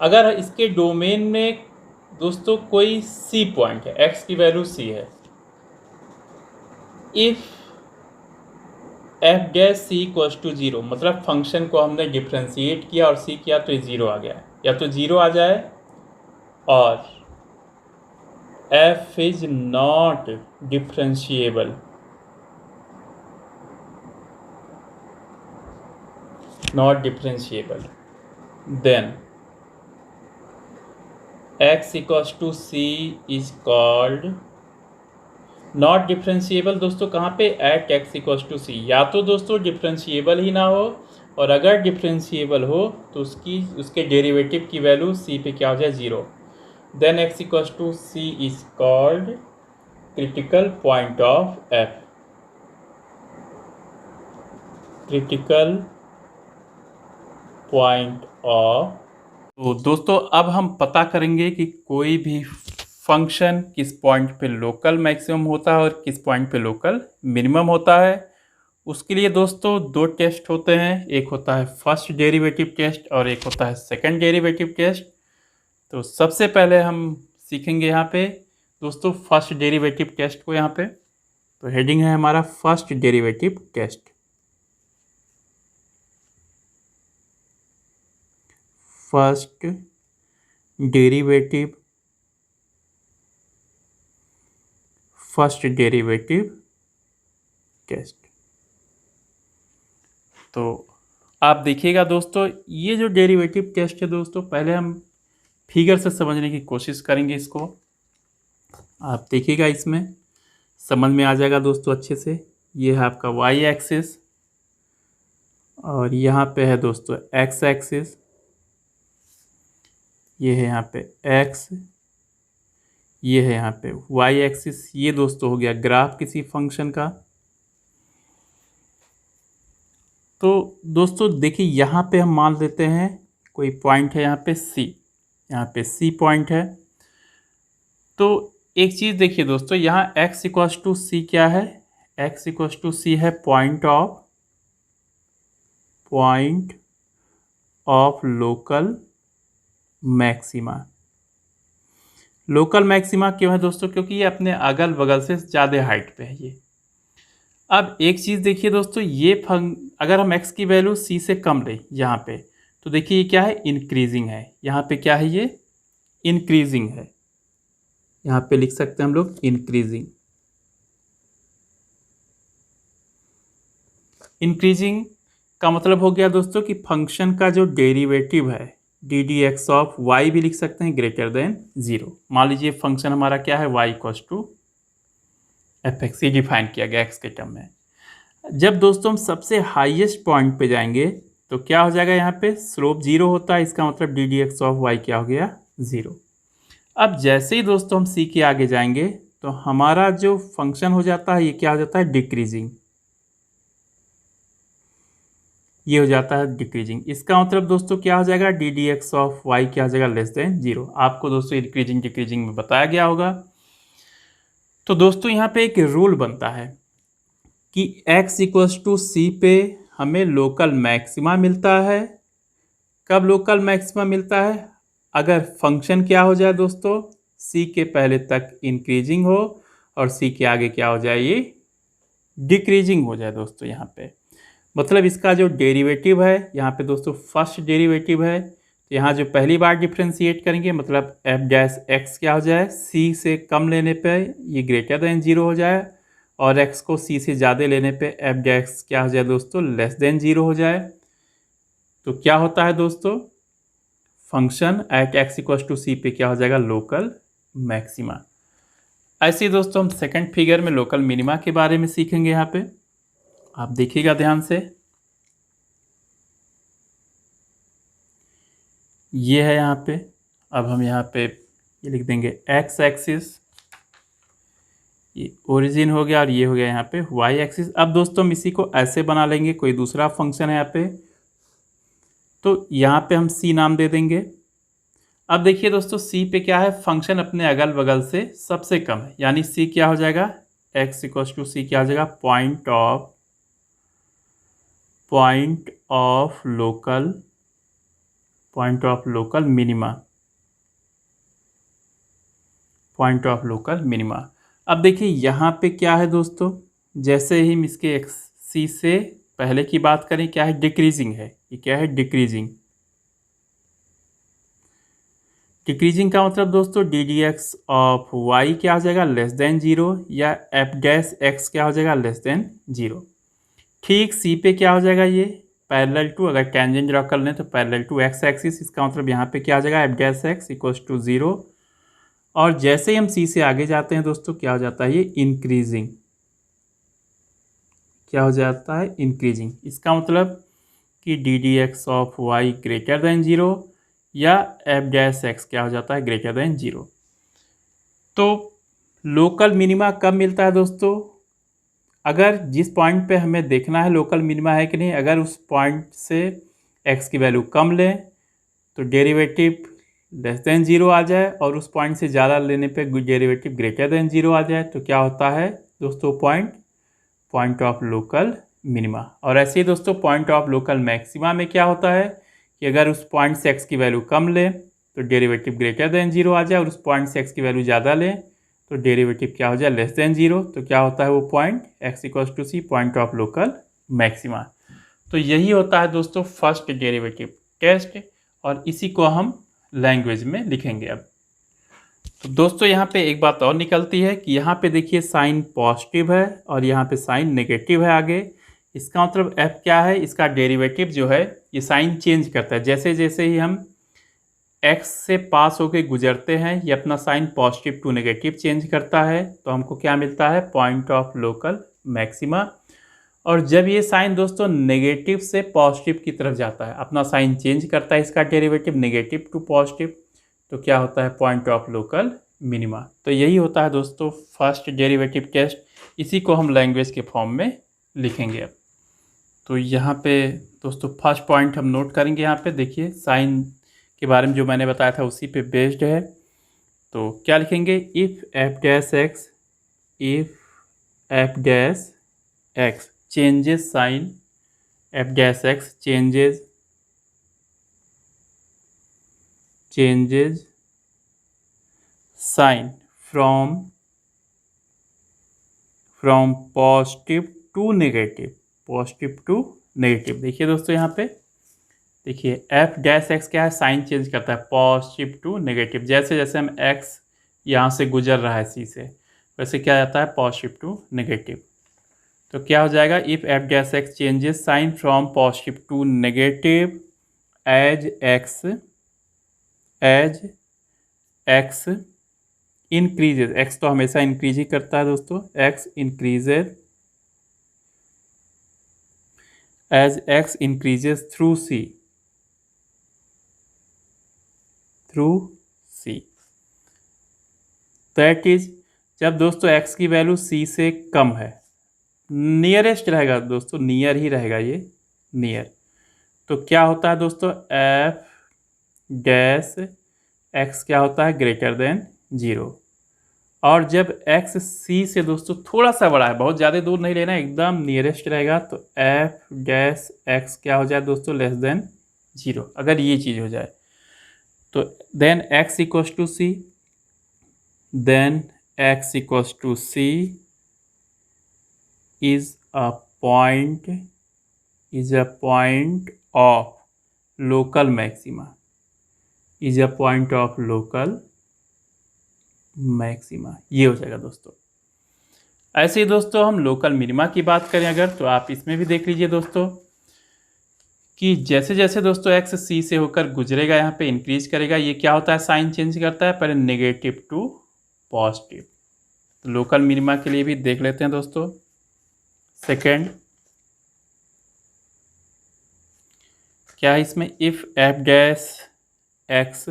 अगर इसके डोमेन में दोस्तों कोई C पॉइंट है, x की वैल्यू C है, इफ f'(c=0) मतलब फंक्शन को हमने डिफ्रेंशिएट किया और C किया तो ये 0 आ गया, या तो 0 आ जाए और f is not differentiable, then x=c is called not differentiable. दोस्तों कहाँ पे? Eight x=c। या तो दोस्तों डिफ्रेंशिएबल ही ना हो, और अगर डिफ्रेंशिएबल हो तो उसके डेरिवेटिव की वैल्यू c पे क्या हो जाए? 0। Then x=c is called critical point of f। Critical point of. तो दोस्तों अब हम पता करेंगे कि कोई भी फंक्शन किस पॉइंट पे लोकल मैक्सिमम होता है और किस पॉइंट पे लोकल मिनिमम होता है। उसके लिए दोस्तों दो टेस्ट होते हैं, एक होता है फर्स्ट डेरिवेटिव टेस्ट और एक होता है सेकंड डेरिवेटिव टेस्ट। तो सबसे पहले हम सीखेंगे यहाँ पे दोस्तों फर्स्ट डेरिवेटिव टेस्ट को। यहाँ पे तो हेडिंग है हमारा first derivative test. First derivative test. तो आप देखिएगा दोस्तों ये जो डेरिवेटिव टेस्ट है दोस्तों, पहले हम फिगर से समझने की कोशिश करेंगे इसको। आप देखिएगा इसमें समझ में आ जाएगा दोस्तों अच्छे से। ये है आपका वाई एक्सिस और यहाँ पे है दोस्तों एक्स एक्सिस, ये है यहाँ पे एक्स, ये है यहाँ पे वाई एक्सिस। ये दोस्तों हो गया ग्राफ किसी फंक्शन का। तो दोस्तों देखिए यहाँ पे हम मान लेते हैं कोई पॉइंट है यहाँ पे सी, यहाँ पे सी पॉइंट है। तो एक चीज़ देखिए दोस्तों, यहाँ x इक्वस टू सी क्या है, x इक्वस टू सी है point of local maxima. Local maxima क्यों है दोस्तों, क्योंकि ये अपने अगल बगल से ज़्यादा हाइट पे है ये। अब एक चीज़ देखिए दोस्तों, ये अगर हम x की वैल्यू c से कम लें यहाँ पे, तो देखिए ये क्या है, इंक्रीजिंग है। यहाँ पे क्या है, ये इंक्रीजिंग है। यहाँ पे लिख सकते हैं हम लोग इंक्रीजिंग। इंक्रीजिंग का मतलब हो गया दोस्तों कि फंक्शन का जो डेरिवेटिव है d D x of y भी लिख सकते हैं ग्रेटर देन 0। मान लीजिए फंक्शन हमारा क्या है, y equals to F x, define किया गया x के टर्म में। जब दोस्तों हम सबसे हाईएस्ट पॉइंट पे जाएंगे तो क्या हो जाएगा, यहाँ पे स्लोप 0 होता है, इसका मतलब d D x of y क्या हो गया, 0। अब जैसे ही दोस्तों हम c के आगे जाएंगे तो हमारा जो फंक्शन हो जाता है ये क्या हो जाता है, डिक्रीजिंग। ये हो जाता है डिक्रीजिंग। इसका मतलब दोस्तों क्या हो जाएगा, d D x of y क्या हो जाएगा, लेस देन 0। आपको दोस्तों इंक्रीजिंग डिक्रीजिंग में बताया गया होगा। तो दोस्तों यहाँ पे एक रूल बनता है कि x इक्वस टू सी पे हमें लोकल मैक्सिमा मिलता है। कब लोकल मैक्सिमा मिलता है, अगर फंक्शन क्या हो जाए दोस्तों, c के पहले तक इंक्रीजिंग हो और c के आगे क्या हो जाए, ये डिक्रीजिंग हो जाए दोस्तों। यहाँ पे मतलब इसका जो डेरिवेटिव है, यहाँ पे दोस्तों फर्स्ट डेरिवेटिव है, तो यहाँ जो पहली बार डिफ्रेंशिएट करेंगे मतलब एफ डैश एक्स क्या हो जाए, c से कम लेने पे ये ग्रेटर देन 0 हो जाए, और x को c से ज़्यादा लेने पे एफ डैश क्या हो जाए दोस्तों, लेस देन 0 हो जाए। तो क्या होता है दोस्तों, function at x equals to C पे क्या हो जाएगा, लोकल मैक्सिमा। ऐसे ही दोस्तों हम सेकंड फिगर में लोकल मिनिमा के बारे में सीखेंगे। यहाँ पे आप देखिएगा ध्यान से, ये है यहाँ पे। अब हम यहाँ पे ये लिख देंगे x एक्सिस, ये ओरिजिन हो गया, और ये हो गया यहाँ पे y एक्सिस। अब दोस्तों हम इसी को ऐसे बना लेंगे, कोई दूसरा फंक्शन है यहाँ पे, तो यहाँ पे हम c नाम दे देंगे। अब देखिए दोस्तों c पे क्या है, फंक्शन अपने अगल बगल से सबसे कम है, यानी c क्या हो जाएगा, x इक्वस टू सी क्या हो जाएगा, पॉइंट ऑफ लोकल मिनिमा। अब देखिए यहाँ पे क्या है दोस्तों, जैसे ही हम इसके c से पहले की बात करें, क्या है, डिक्रीजिंग है। ये क्या है, डिक्रीजिंग। डिक्रीजिंग का मतलब दोस्तों d D x of y क्या हो जाएगा, लेस देन 0, या एफ डैश एक्स क्या हो जाएगा, लेस देन 0। ठीक सी पे क्या हो जाएगा, ये पैरेलल टू, अगर टेंजेंट ड्रॉ कर लें तो पैरेलल टू एक्स एक्सिस, इसका मतलब यहाँ पे क्या हो जाएगा, f dash x equals to 0। और जैसे ही हम सी से आगे जाते हैं दोस्तों क्या हो जाता है, ये इंक्रीजिंग। क्या हो जाता है, इंक्रीजिंग। इसका मतलब कि d D x of y greater than 0, या एफ डैश एक्स क्या हो जाता है, ग्रेटर देन 0। तो लोकल मिनिमा कब मिलता है दोस्तों, अगर जिस पॉइंट पे हमें देखना है लोकल मिनिमा है कि नहीं, अगर उस पॉइंट से x की वैल्यू कम लें तो डेरिवेटिव लेस देन 0 आ जाए, और उस पॉइंट से ज़्यादा लेने पे डेरिवेटिव ग्रेटर देन 0 आ जाए, तो क्या होता है दोस्तों, पॉइंट ऑफ लोकल मिनिमा। और ऐसे ही दोस्तों पॉइंट ऑफ लोकल मैक्सिमा में क्या होता है कि अगर उस पॉइंट से x की वैल्यू कम लें तो डेरिवेटिव ग्रेटर देन 0 आ जाए, और उस पॉइंट से x की वैल्यू ज़्यादा लें तो डेरिवेटिव क्या हो जाए, लेस देन 0। तो क्या होता है वो point, x equals to c, point of local maxima. तो यही होता है दोस्तों फर्स्ट डेरिवेटिव टेस्ट, और इसी को हम लैंग्वेज में लिखेंगे अब। तो दोस्तों यहाँ पे एक बात और निकलती है कि यहाँ पे देखिए साइन पॉजिटिव है और यहाँ पे साइन नेगेटिव है आगे। इसका मतलब f क्या है, इसका डेरिवेटिव जो है ये साइन चेंज करता है। जैसे जैसे ही हम x से पास होके गुजरते हैं ये अपना sign positive to negative change करता है, तो हमको क्या मिलता है, पॉइंट ऑफ लोकल मैक्सिमा। और जब ये साइन दोस्तों नेगेटिव से पॉजिटिव की तरफ जाता है, अपना साइन चेंज करता है, इसका डेरिवेटिव नेगेटिव टू पॉजिटिव, तो क्या होता है, पॉइंट ऑफ लोकल मिनिमा। तो यही होता है दोस्तों फर्स्ट डेरिवेटिव टेस्ट, इसी को हम लैंग्वेज के फॉर्म में लिखेंगे अब। तो यहाँ पे दोस्तों फर्स्ट पॉइंट हम नोट करेंगे, यहाँ पे देखिए साइन के बारे में जो मैंने बताया था उसी पे बेस्ड है। तो क्या लिखेंगे, if f dash x, if f dash x changes sign, f dash x changes sign from positive to negative, देखिए दोस्तों यहाँ पे देखिए एफ डैश एक्स क्या है, साइन चेंज करता है पॉजिटिव टू नेगेटिव, जैसे जैसे हम एक्स यहाँ से गुजर रहा है सी से, वैसे क्या जाता है, पॉजिटिव टू नेगेटिव। तो क्या हो जाएगा, if f dash x changes sign from positive to negative as x increases, x तो हमेशा इंक्रीज ही करता है दोस्तों, x increases as x increases through c, that is जब दोस्तों x की वैल्यू c से कम है, नियरेस्ट रहेगा दोस्तों, नियर ही रहेगा ये, नियर, तो क्या होता है दोस्तों, एफ डैश एक्स क्या होता है, ग्रेटर देन 0। और जब x c से दोस्तों थोड़ा सा बड़ा है, बहुत ज़्यादा दूर नहीं लेना, एकदम नियरेस्ट रहेगा, तो एफ डैश एक्स क्या हो जाए दोस्तों, लेस देन 0। अगर ये चीज़ हो जाए तो then x equals to c, then x equals to c is a point of local maxima, ये हो जाएगा दोस्तों। ऐसे ही दोस्तों हम लोकल मिनिमा की बात करें अगर, तो आप इसमें भी देख लीजिए दोस्तों कि जैसे जैसे दोस्तों x c से होकर गुजरेगा, यहाँ पे इंक्रीज करेगा, ये क्या होता है, साइन चेंज करता है, पहले नेगेटिव टू पॉजिटिव। तो लोकल मिनिमा के लिए भी देख लेते हैं दोस्तों। सेकेंड क्या है इसमें, if f dash x,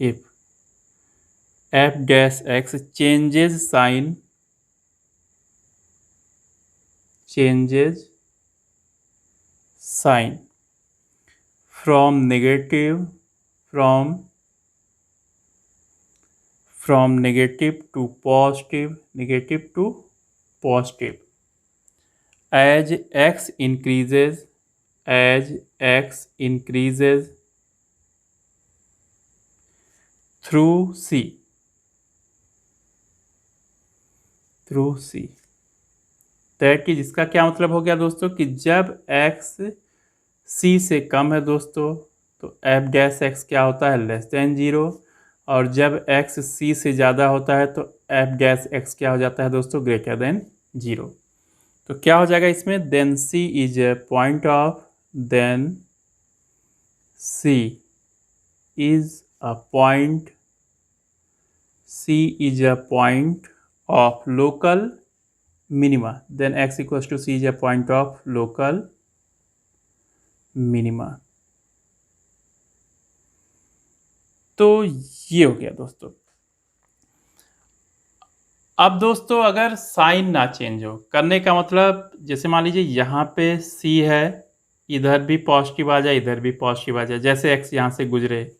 if f dash x changes sign from negative to positive as x increases through c, that is, इसका क्या मतलब हो गया दोस्तों कि जब x c से कम है दोस्तों, तो एफ डैश एक्स क्या होता है, लेस देन 0, और जब x c से ज़्यादा होता है तो एफ डैश एक्स क्या हो जाता है दोस्तों, ग्रेटर देन 0। तो क्या हो जाएगा इसमें, then c is a point of, of local minima, then x equals to c is a point of local minima। तो ये हो गया दोस्तों। अब दोस्तों अगर साइन ना चेंज हो, करने का मतलब जैसे मान लीजिए यहाँ पे c है, इधर भी पॉजिटिव आ जाए, इधर भी पॉजिटिव आ जाए, जैसे x यहाँ से गुजरे,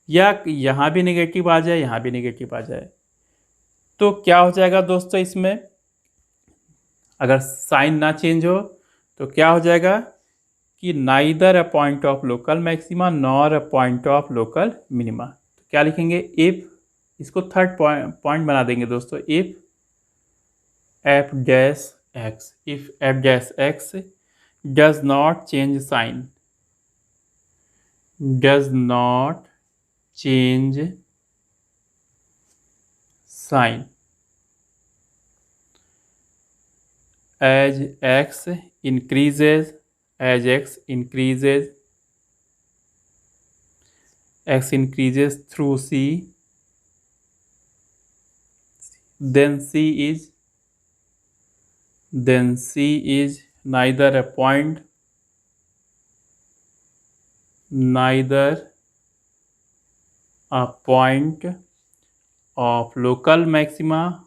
या यहाँ भी नेगेटिव आ जाए, यहाँ भी नेगेटिव आ जाए, तो क्या हो जाएगा दोस्तों इसमें, अगर साइन ना चेंज हो तो क्या हो जाएगा कि neither a point of local maxima nor a point of local minima. तो क्या लिखेंगे, इफ, इसको थर्ड पॉइंट बना देंगे दोस्तों, if f dash x does not change sign as x increases x increases through c, then c is neither a point, of local maxima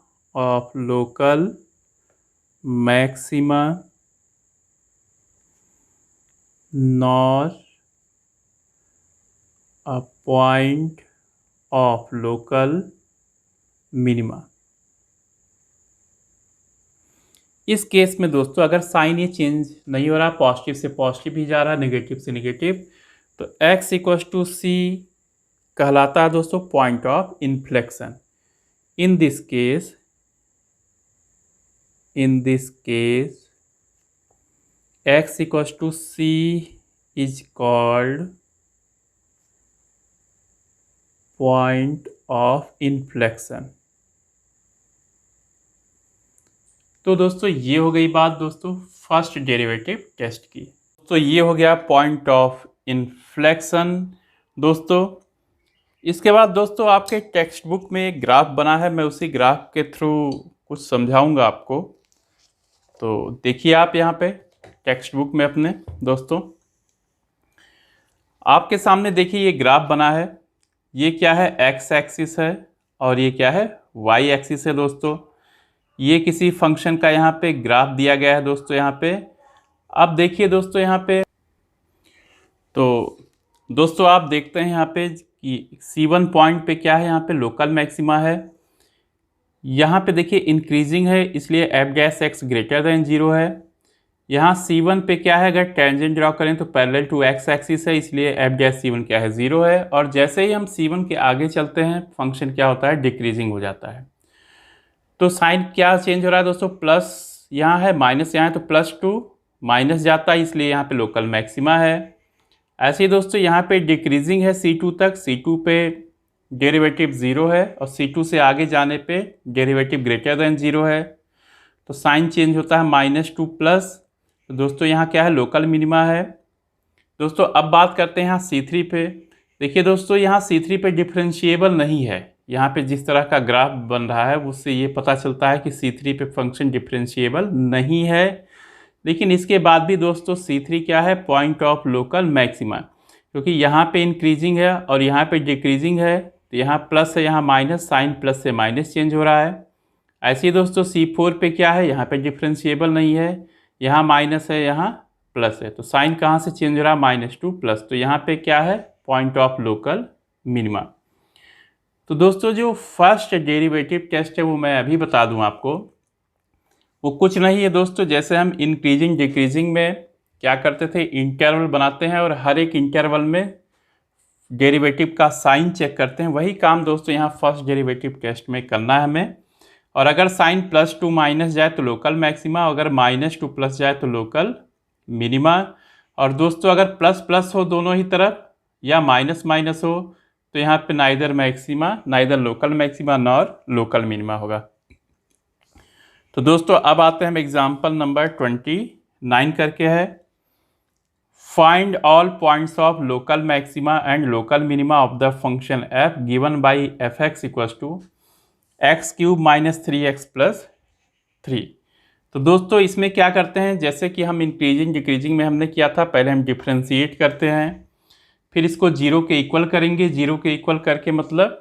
nor a point of local minima। इस case में दोस्तों अगर sign ये change नहीं हो रहा, positive से positive ही जा रहा है, नेगेटिव से नेगेटिव, तो x इक्वल टू सी कहलाता है दोस्तों point of inflection. In this case x equal to c is called point of inflection. तो दोस्तों ये हो गई बात दोस्तों फर्स्ट डेरिवेटिव टेस्ट की। तो ये हो गया पॉइंट ऑफ इन्फ्लेक्शन दोस्तों। इसके बाद दोस्तों आपके टेक्स्ट बुक में एक ग्राफ बना है, मैं उसी ग्राफ के थ्रू कुछ समझाऊंगा आपको। तो देखिए आप यहाँ पे टेक्स्ट बुक में अपने दोस्तों आपके सामने देखिए ये ग्राफ बना है। ये क्या है, एक्स एक्सिस है और ये क्या है, वाई एक्सिस है दोस्तों। ये किसी फंक्शन का यहाँ पे ग्राफ दिया गया है दोस्तों यहाँ पे। अब देखिए दोस्तों यहाँ पे, तो दोस्तों आप देखते हैं यहाँ पे कि C1 पॉइंट पे क्या है, यहाँ पे लोकल मैक्सिमा है। यहाँ पे देखिए इंक्रीजिंग है, इसलिए F dash x greater than 0 है। यहाँ C1 पे क्या है, अगर टेंजेंट ड्रॉ करें तो पैरेलल टू एक्स एक्सिस है, इसलिए एफ डैश C1 क्या है, 0 है। और जैसे ही हम C1 के आगे चलते हैं फंक्शन क्या होता है, डिक्रीजिंग हो जाता है। तो साइन क्या चेंज हो रहा है दोस्तों, प्लस यहाँ है माइनस यहाँ है, तो प्लस टू माइनस जाता है, इसलिए यहाँ पे लोकल मैक्सिमा है। ऐसे ही दोस्तों यहाँ पे डिक्रीजिंग है C2 तक, C2 पे डेरिवेटिव 0 है और C2 से आगे जाने पे डेरिवेटिव ग्रेटर देन 0 है। तो साइन चेंज होता है -2 प्लस। तो दोस्तों यहाँ क्या है, लोकल मिनिमा है। दोस्तों अब बात करते हैं यहाँ C3 पे। देखिए दोस्तों यहाँ C3 पे डिफरेंशिएबल नहीं है। यहाँ पे जिस तरह का ग्राफ बन रहा है उससे ये पता चलता है कि C3 पे फंक्शन डिफरेंशिएबल नहीं है। लेकिन इसके बाद भी दोस्तों C3 क्या है, पॉइंट ऑफ लोकल मैक्सिमा, क्योंकि यहाँ पे इंक्रीजिंग है और यहाँ पे डिक्रीजिंग है। तो यहाँ प्लस है, यहाँ माइनस, साइन प्लस से माइनस चेंज हो रहा है। ऐसे ही दोस्तों C4 पे क्या है, यहाँ पे डिफरेंशिएबल नहीं है, यहाँ माइनस है, यहाँ प्लस है। तो साइन कहाँ से चेंज हो रहा है, -2 प्लस। तो यहाँ पे क्या है, पॉइंट ऑफ लोकल मिनिमा। तो दोस्तों जो फर्स्ट डेरिवेटिव टेस्ट है वो मैं अभी बता दूं आपको। वो कुछ नहीं है दोस्तों, जैसे हम इंक्रीजिंग डिक्रीजिंग में क्या करते थे, इंटरवल बनाते हैं और हर एक इंटरवल में डेरिवेटिव का साइन चेक करते हैं। वही काम दोस्तों यहाँ फर्स्ट डेरिवेटिव टेस्ट में करना है हमें। और अगर साइन +2 माइनस जाए तो लोकल मैक्सिमा, अगर -2 प्लस जाए तो लोकल मिनिमा। और दोस्तों अगर प्लस प्लस हो दोनों ही तरफ या माइनस माइनस हो तो यहाँ पे neither local maxima nor local minima होगा। तो दोस्तों अब आते हैं हम एग्जाम्पल नंबर 29 करके है। Find all points of local maxima and local minima of the function f given by fx equals to x³ - 3x + 3। तो दोस्तों इसमें क्या करते हैं, जैसे कि हम इंक्रीजिंग डिक्रीजिंग में हमने किया था, पहले हम डिफ्रेंशिएट करते हैं, फिर इसको 0 के इक्वल करेंगे। 0 के इक्वल करके मतलब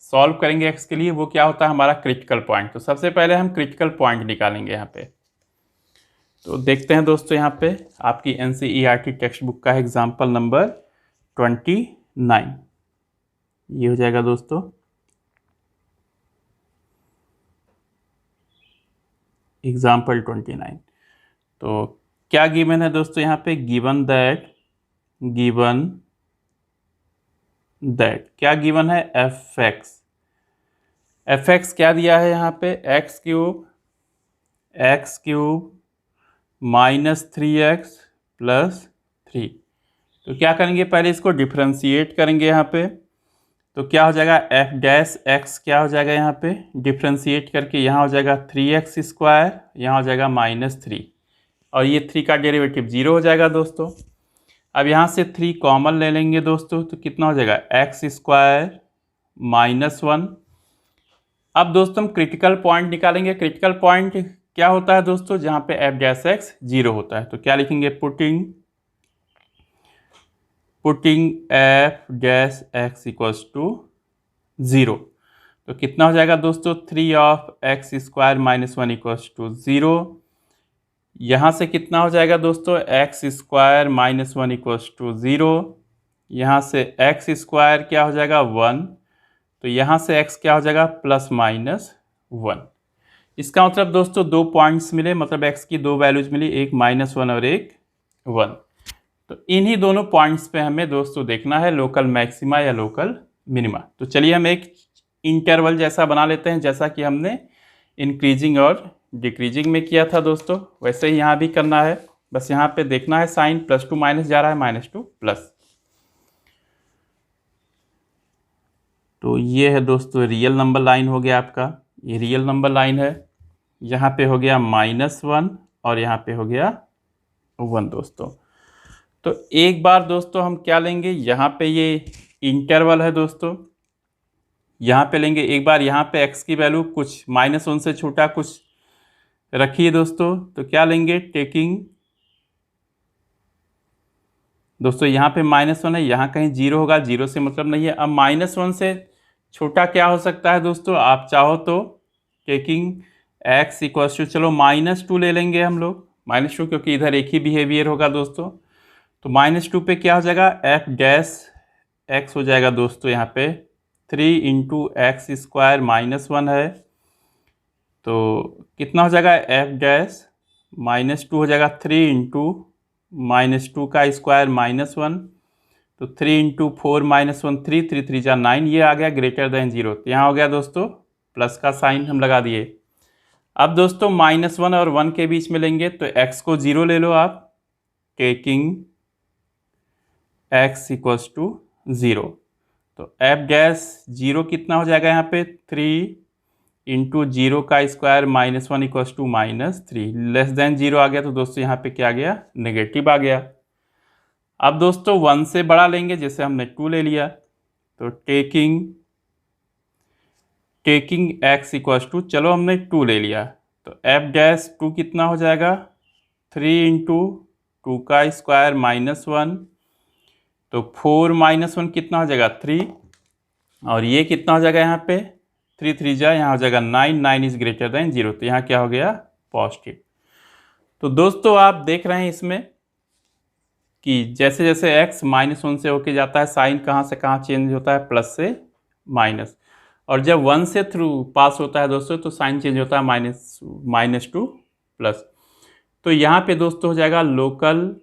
सॉल्व करेंगे x के लिए, वो क्या होता है हमारा क्रिटिकल पॉइंट। तो सबसे पहले हम क्रिटिकल पॉइंट निकालेंगे यहाँ पे। तो देखते हैं दोस्तों यहाँ पे आपकी NCERT टेक्स्ट बुक का एग्जाम्पल नंबर 29 ये हो जाएगा दोस्तों। एग्जाम्पल 29। तो क्या गिवन है दोस्तों यहाँ पे, गिवन दैट क्या गिवन है, fx क्या दिया है यहाँ पे, x³ - 3x + 3। तो क्या करेंगे, पहले इसको डिफ्रेंशिएट करेंगे यहाँ पे। तो क्या हो जाएगा, f' क्या हो जाएगा यहाँ पे, डिफ्रेंशिएट करके यहाँ हो जाएगा 3x², यहाँ हो जाएगा -3 और ये 3 का डेरिवेटिव 0 हो जाएगा दोस्तों। अब यहाँ से 3 कॉमन ले लेंगे दोस्तों, तो कितना हो जाएगा एक्स स्क्वायर माइनस 1। अब दोस्तों हम क्रिटिकल पॉइंट निकालेंगे। क्रिटिकल पॉइंट क्या होता है दोस्तों, जहाँ पे एफ डैश एक्स 0 होता है। तो क्या लिखेंगे, putting f dash x equals to 0। तो कितना हो जाएगा दोस्तों, 3 of x square minus 1 equals to 0। यहाँ से कितना हो जाएगा दोस्तों, x square minus 1 equals to 0। यहाँ से एक्स स्क्वायर क्या हो जाएगा 1, तो यहाँ से x क्या हो जाएगा प्लस माइनस 1। इसका मतलब दोस्तों 2 पॉइंट्स मिले, मतलब x की 2 वैल्यूज मिली, एक -1 और एक 1। तो इन्हीं दोनों पॉइंट्स पे हमें दोस्तों देखना है लोकल मैक्सिमा या लोकल मिनिमा। तो चलिए हम एक इंटरवल जैसा बना लेते हैं, जैसा कि हमने इंक्रीजिंग और डिक्रीजिंग में किया था दोस्तों, वैसे ही यहाँ भी करना है। बस यहाँ पे देखना है साइन +2 माइनस जा रहा है, -2 प्लस। तो ये है दोस्तों रियल नंबर लाइन हो गया आपका, ये रियल नंबर लाइन है। यहाँ पे हो गया -1 और यहाँ पे हो गया 1 दोस्तों। तो एक बार दोस्तों हम क्या लेंगे, यहाँ पे ये इंटरवल है दोस्तों, यहाँ पे लेंगे एक बार, यहाँ पे x की वैल्यू कुछ -1 से छोटा कुछ रखिए दोस्तों। तो क्या लेंगे, टेकिंग दोस्तों यहाँ पे -1 है, यहाँ कहीं 0 होगा, 0 से मतलब नहीं है। अब -1 से छोटा क्या हो सकता है दोस्तों, आप चाहो तो टेकिंग x इक्वल्स टू, चलो -2 ले लेंगे हम लोग, -2, क्योंकि इधर एक ही बिहेवियर होगा दोस्तों। तो -2 पे क्या हो जाएगा, एफ डैश एक्स हो जाएगा दोस्तों, यहाँ पे 3 इंटू एक्स स्क्वायर -1 है, तो कितना हो जाएगा एफ डैश -2 हो जाएगा 3 इंटू -2 का स्क्वायर -1, तो 3 इंटू 4 -1 3, 3 3 जा 9, ये आ गया ग्रेटर देन 0। तो यहाँ हो गया दोस्तों प्लस का साइन हम लगा दिए। अब दोस्तों -1 और 1 के बीच में लेंगे, तो x को 0 ले लो आप, टेकिंग x इक्वल्स टू 0। तो एफ डैश 0 कितना हो जाएगा यहाँ पे, 3 इंटू 0 का square -1 equals to -3, less than 0 आ गया। तो दोस्तों यहाँ पे क्या आ गया, नेगेटिव आ गया। अब दोस्तों 1 से बड़ा लेंगे, जैसे हमने 2 ले लिया, तो टेकिंग x इक्वल्स टू, चलो हमने 2 ले लिया, तो एफ डैश 2 कितना हो जाएगा, 3 इंटू 2 का स्क्वायर -1, तो 4 -1 कितना हो जाएगा 3, और ये कितना हो जाएगा यहाँ पे 3 3 जा, यहाँ हो जाएगा 9, 9 इज ग्रेटर देन 0, तो यहाँ क्या हो गया पॉजिटिव। तो दोस्तों आप देख रहे हैं इसमें कि जैसे जैसे x -1 से होके जाता है, साइन कहाँ से कहाँ चेंज होता है, प्लस से माइनस, और जब 1 से थ्रू पास होता है दोस्तों, तो साइन चेंज होता है -2 प्लस। तो यहाँ पे दोस्तों हो जाएगा लोकल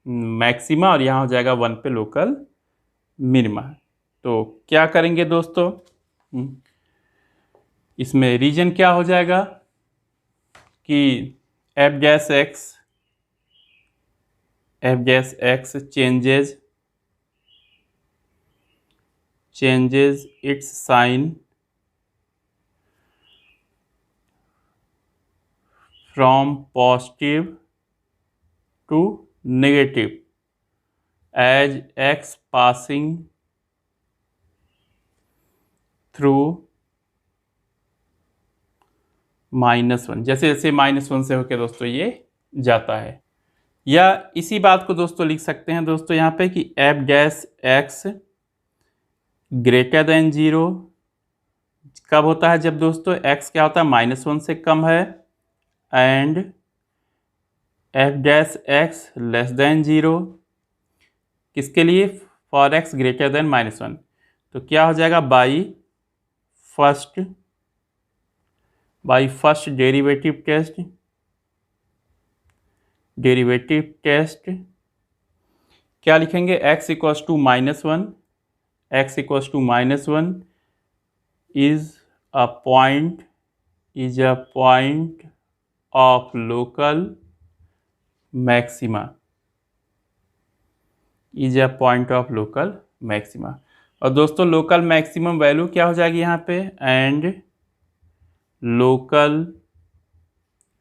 मैक्सिमा, और यहाँ हो जाएगा 1 पे लोकल मिनिमा। तो क्या करेंगे दोस्तों, इसमें रीजन क्या हो जाएगा कि f dash x changes its sign from positive to negative as x passing through -1, जैसे जैसे -1 से होकर दोस्तों ये जाता है। या इसी बात को दोस्तों लिख सकते हैं दोस्तों यहाँ पे कि f dash x greater than 0 कब होता है, जब दोस्तों x क्या होता है -1 से कम है, and F dash x less than 0 किसके लिए, फॉर x ग्रेटर देन -1। तो क्या हो जाएगा, बाई फर्स्ट डेरिवेटिव टेस्ट क्या लिखेंगे, x equals to -1, x equals to -1 is a point of local maxima, और दोस्तों लोकल मैक्सिमम वैल्यू क्या हो जाएगी यहाँ पे, and local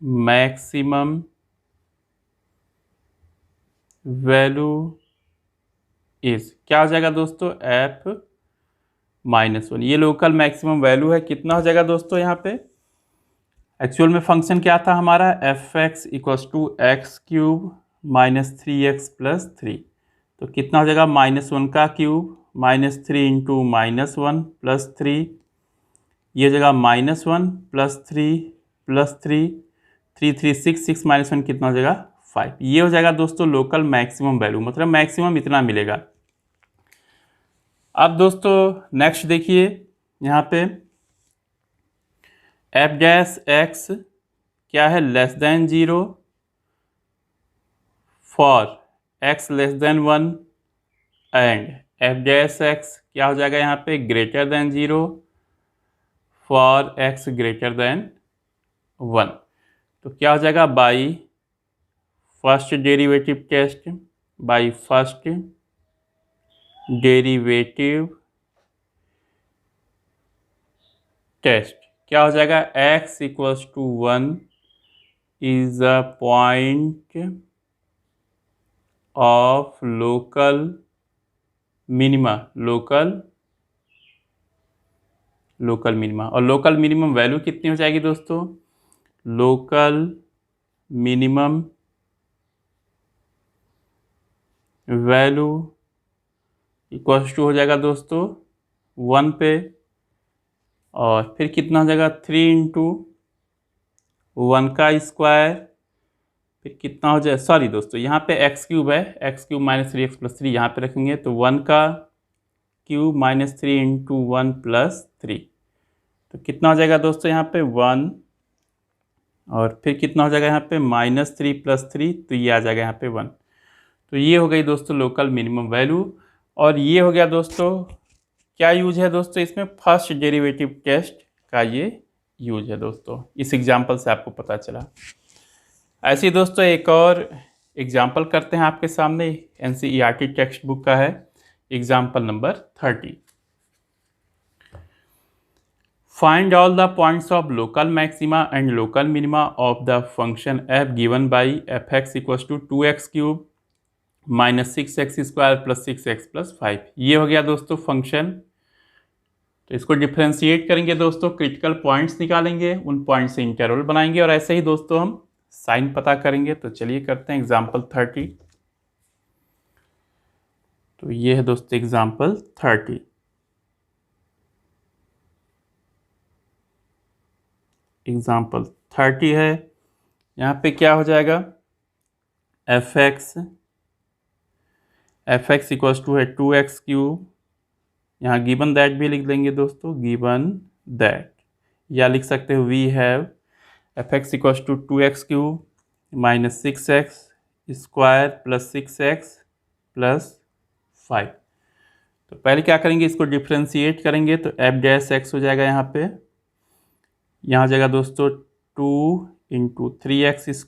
maximum value is क्या हो जाएगा दोस्तों, f -1। ये लोकल मैक्सिमम वैल्यू है। कितना हो जाएगा दोस्तों यहाँ पे, एक्चुअल में फंक्शन क्या था हमारा, f(x) = x³ - 3x + 3। तो कितना हो जाएगा, -1 का क्यूब -3 × -1 + 3, ये जगह -1 + 3 + 3, 3 3 6 6 -1 कितना हो जाएगा, 5। ये हो जाएगा दोस्तों लोकल मैक्सिमम वैल्यू, मतलब मैक्सिमम इतना मिलेगा। अब दोस्तों नेक्स्ट देखिए यहाँ पे f' क्या है, <0 फॉर x <1 एंड f' क्या हो जाएगा यहाँ पे, <0 फॉर x <1। तो क्या हो जाएगा, by first derivative test, by first derivative test क्या हो जाएगा, x = 1 is a point of local minima, local minima. और लोकल मिनिमम वैल्यू कितनी हो जाएगी दोस्तों, local minimum value equals to हो जाएगा दोस्तों 1 पे, और फिर कितना हो जाएगा 3 × 1 का स्क्वायर, फिर कितना हो जाए, सॉरी दोस्तों यहाँ पे x³ है, x³ - 3x + 3 यहाँ पे रखेंगे, तो 1 का क्यूब -3 × 1 + 3, तो कितना हो जाएगा दोस्तों यहाँ पे 1, और फिर कितना हो जाएगा यहाँ पे -3 + 3, तो ये आ जाएगा यहाँ पे 1। तो ये हो गई दोस्तों लोकल मिनिमम वैल्यू। और ये हो गया दोस्तों, क्या यूज है दोस्तों इसमें, फर्स्ट डेरिवेटिव टेस्ट का ये यूज है दोस्तों। इस एग्जाम्पल से आपको पता चला। ऐसे ही दोस्तों एक और एग्जाम्पल करते हैं आपके सामने, NCERT टेक्स्ट बुक का है, example number 30। Find all the points of local maxima and local minima of the function f given by f(x) = 2x³ - 6x² + 6x + 5। ये हो गया दोस्तों फंक्शन। तो इसको डिफ्रेंशिएट करेंगे दोस्तों, क्रिटिकल पॉइंट्स निकालेंगे, उन पॉइंट से इंटरवल बनाएंगे, और ऐसे ही दोस्तों हम साइन पता करेंगे। तो चलिए करते हैं एग्जाम्पल 30। तो ये है दोस्तों एग्जाम्पल 30। एग्जाम्पल 30 है, यहाँ पे क्या हो जाएगा, f(x) = 2x³, यहाँ गिवन दैट भी लिख देंगे दोस्तों, गिवन दैट, या लिख सकते हो we have f(x) = 2x³ - 6x² + 6x + 5। तो पहले क्या करेंगे, इसको डिफ्रेंशिएट करेंगे, तो f' हो जाएगा यहाँ पे, यहाँ हो जाएगा दोस्तों 2 × 3x² - 6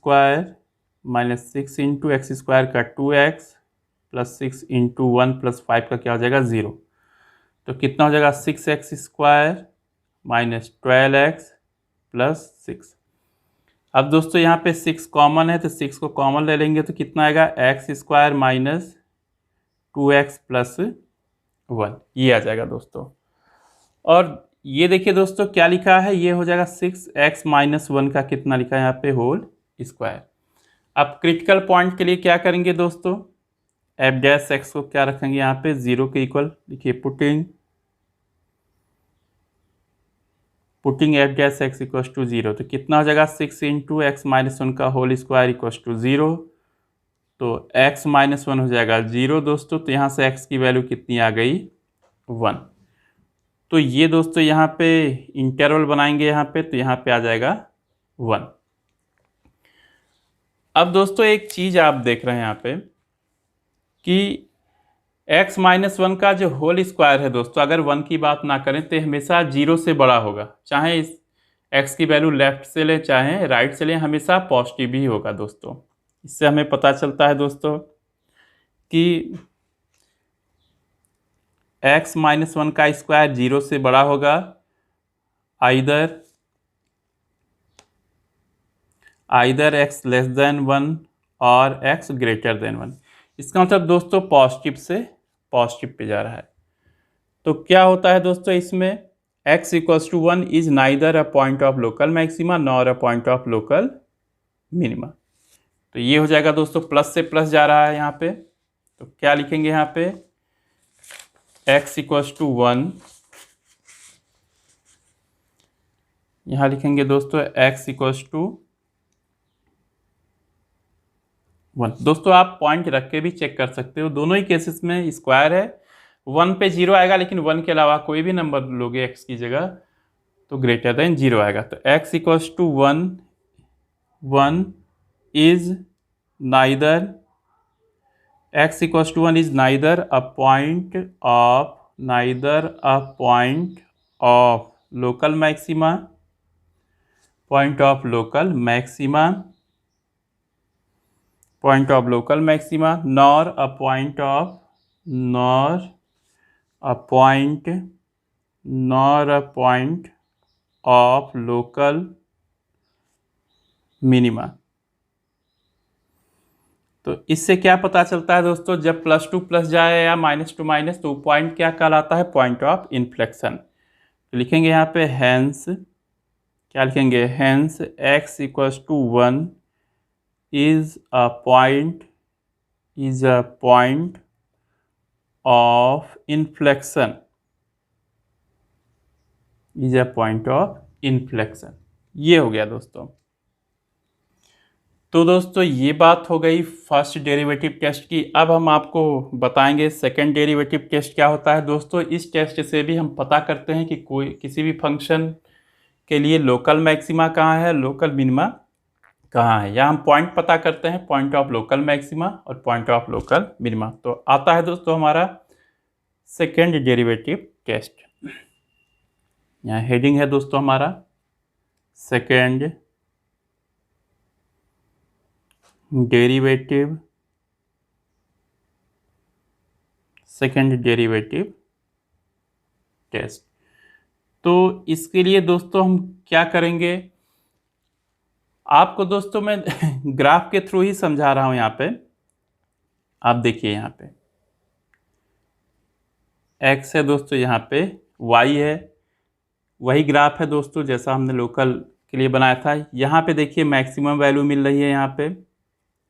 × x² का 2x + 6 × 1 + 5 का क्या हो जाएगा 0। तो कितना हो जाएगा 6x² - 12x + 6। अब दोस्तों यहाँ पे 6 कॉमन है, तो 6 को कॉमन ले लेंगे, तो कितना आएगा x² - 2x + 1, ये आ जाएगा दोस्तों। और ये देखिए दोस्तों क्या लिखा है, ये हो जाएगा 6x - 1 का कितना लिखा है यहाँ पे, होल स्क्वायर। अब क्रिटिकल पॉइंट के लिए क्या करेंगे दोस्तों, f' को क्या रखेंगे यहाँ पे 0 के इक्वल, देखिए पुटिंग f' = 0, तो कितना हो जाएगा 6 × x - 1 का होल स्क्वायर = 0। तो x - 1 हो जाएगा 0 दोस्तों, तो यहाँ से x की वैल्यू कितनी आ गई 1। तो ये दोस्तों यहाँ पे इंटरवल बनाएंगे यहाँ पे, तो यहाँ पे आ जाएगा 1। अब दोस्तों एक चीज आप देख रहे हैं यहाँ पे कि x - 1 का जो होल स्क्वायर है दोस्तों, अगर 1 की बात ना करें तो हमेशा 0 से बड़ा होगा, चाहे इस x की वैल्यू लेफ्ट से ले चाहे राइट से ले, हमेशा पॉजिटिव ही होगा दोस्तों। इससे हमें पता चलता है दोस्तों कि x - 1 का स्क्वायर 0 से बड़ा होगा, आइदर x <1 और x <1। इसका मतलब दोस्तों पॉजिटिव से पॉजिटिव पे जा रहा है। तो क्या होता है दोस्तों इसमें, x equals to 1 is neither a point of local maxima nor a point of local minima. तो ये हो जाएगा दोस्तों, प्लस से प्लस जा रहा है यहाँ पे, तो क्या लिखेंगे यहाँ पे, x इक्वल्स टू 1, यहाँ लिखेंगे दोस्तों x इक्वल्स टू 1। दोस्तों आप पॉइंट रख के भी चेक कर सकते हो, दोनों ही केसेस में स्क्वायर है, 1 पे 0 आएगा, लेकिन 1 के अलावा कोई भी नंबर लोगे x की जगह तो ग्रेटर देन 0 आएगा। तो x equals to 1 is neither, x equals to 1 is neither a point of local maxima nor a point of local minima. तो इससे क्या पता चलता है दोस्तों, जब प्लस टू प्लस जाए या माइनस टू माइनस, तो पॉइंट क्या कहलाता है, पॉइंट ऑफ इन्फ्लेक्शन। तो लिखेंगे यहाँ पे हैंस, क्या लिखेंगे, hence x equals to 1 is a point of inflection, ये हो गया दोस्तों। तो दोस्तों ये बात हो गई फर्स्ट डेरिवेटिव टेस्ट की। अब हम आपको बताएंगे सेकंड डेरिवेटिव टेस्ट क्या होता है। दोस्तों इस टेस्ट से भी हम पता करते हैं कि किसी भी फंक्शन के लिए लोकल मैक्सिमा कहाँ है, लोकल मिनिमा कहाँ है, या हम पॉइंट पता करते हैं, पॉइंट ऑफ लोकल मैक्सिमा और पॉइंट ऑफ लोकल मिनिमा। तो आता है दोस्तों हमारा सेकेंड डेरिवेटिव टेस्ट। यहाँ हेडिंग है दोस्तों हमारा सेकेंड डेरिवेटिव टेस्ट। तो इसके लिए दोस्तों हम क्या करेंगे, आपको दोस्तों मैं ग्राफ के थ्रू ही समझा रहा हूं। यहाँ पे आप देखिए, यहाँ पे x है दोस्तों, यहाँ पे y है, वही ग्राफ है दोस्तों जैसा हमने लोकल के लिए बनाया था। यहाँ पे देखिए मैक्सिमम वैल्यू मिल रही है, यहाँ पे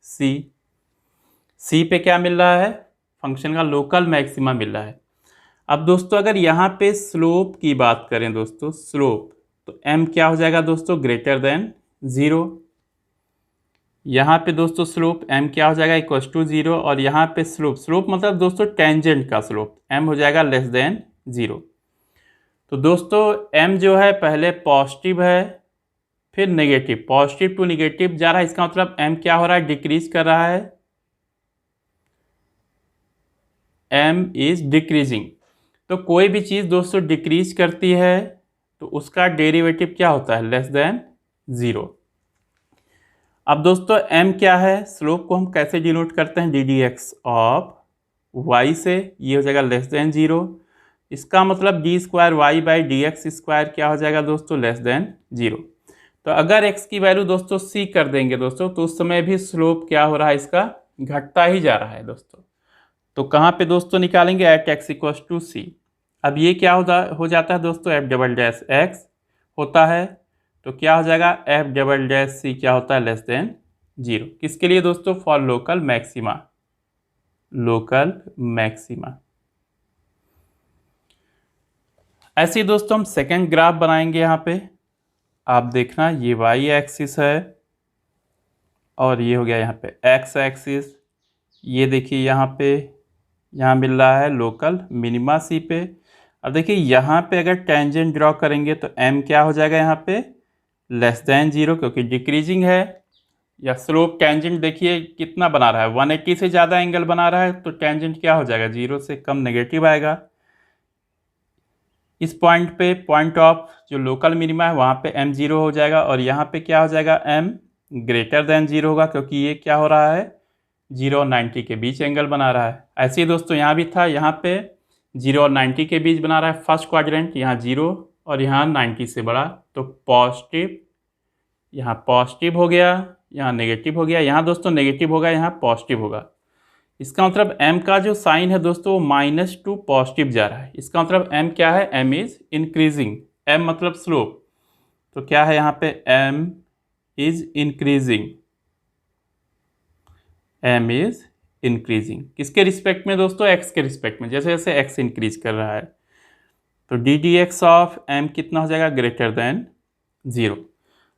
c पे क्या मिल रहा है, फंक्शन का लोकल मैक्सिमा मिल रहा है। अब दोस्तों अगर यहाँ पे स्लोप की बात करें दोस्तों, स्लोप, तो m क्या हो जाएगा दोस्तों, ग्रेटर देन 0। यहाँ पे दोस्तों स्लोप m क्या हो जाएगा, इक्वल टू 0, और यहाँ पे स्लोप मतलब दोस्तों टेंजेंट का स्लोप m हो जाएगा लेस देन 0। तो दोस्तों m जो है पहले पॉजिटिव है फिर नेगेटिव, पॉजिटिव टू नेगेटिव जा रहा है, इसका मतलब m क्या हो रहा है, डिक्रीज कर रहा है, m इज डिक्रीजिंग। तो कोई भी चीज़ दोस्तों डिक्रीज करती है तो उसका डेरिवेटिव क्या होता है, लेस देन 0। अब दोस्तों m क्या है, स्लोप को हम कैसे डिनोट करते हैं, ddx ऑफ y से, ये हो जाएगा लेस देन 0। इसका मतलब d square y by d x square क्या हो जाएगा दोस्तों, लेस देन 0। तो अगर x की वैल्यू दोस्तों c कर देंगे दोस्तों, तो उस समय भी स्लोप क्या हो रहा है, इसका घटता ही जा रहा है दोस्तों। तो कहाँ पे दोस्तों निकालेंगे, at x equals to c। अब ये क्या हो जाता है दोस्तों, f डबल डैश x होता है, तो क्या हो जाएगा, f डबल डैश c क्या होता है, लेस देन 0। किसके लिए दोस्तों, फॉर लोकल मैक्सिमा। ऐसे ही दोस्तों हम सेकेंड ग्राफ बनाएंगे। यहाँ पे आप देखना, ये y एक्सिस है और ये हो गया यहाँ पे x एक्सिस। ये देखिए यहाँ मिल रहा है लोकल मिनिमा c पे। अब देखिए यहाँ पे अगर टेंजेंट ड्रॉ करेंगे तो m क्या हो जाएगा, यहाँ पे लेस देन 0, क्योंकि डिक्रीजिंग है। या स्लोप टेंजेंट देखिए कितना बना रहा है, 180 से ज़्यादा एंगल बना रहा है, तो टेंजेंट क्या हो जाएगा, 0 से कम नेगेटिव आएगा। इस पॉइंट पे पॉइंट ऑफ जो लोकल मिनिमा है वहाँ पे m 0 हो जाएगा, और यहाँ पे क्या हो जाएगा, m ग्रेटर देन 0 होगा, क्योंकि ये क्या हो रहा है, 0 और 90 के बीच एंगल बना रहा है। ऐसे ही दोस्तों यहाँ भी था, यहाँ पे 0 और 90 के बीच बना रहा है फर्स्ट क्वाड्रेंट, यहाँ 0 और यहाँ 90 से बड़ा, तो पॉजिटिव, यहाँ पॉजिटिव हो गया, यहाँ नेगेटिव हो गया, यहाँ दोस्तों नेगेटिव होगा, यहाँ पॉजिटिव होगा। इसका मतलब m का जो साइन है दोस्तों -2 पॉजिटिव जा रहा है। इसका मतलब m क्या है, m इज इंक्रीजिंग, m मतलब स्लोप। तो क्या है यहाँ पे, m is increasing, m is increasing किसके रिस्पेक्ट में दोस्तों, x के रिस्पेक्ट में। जैसे जैसे x इंक्रीज कर रहा है तो D D x of m कितना हो जाएगा, ग्रेटर देन 0।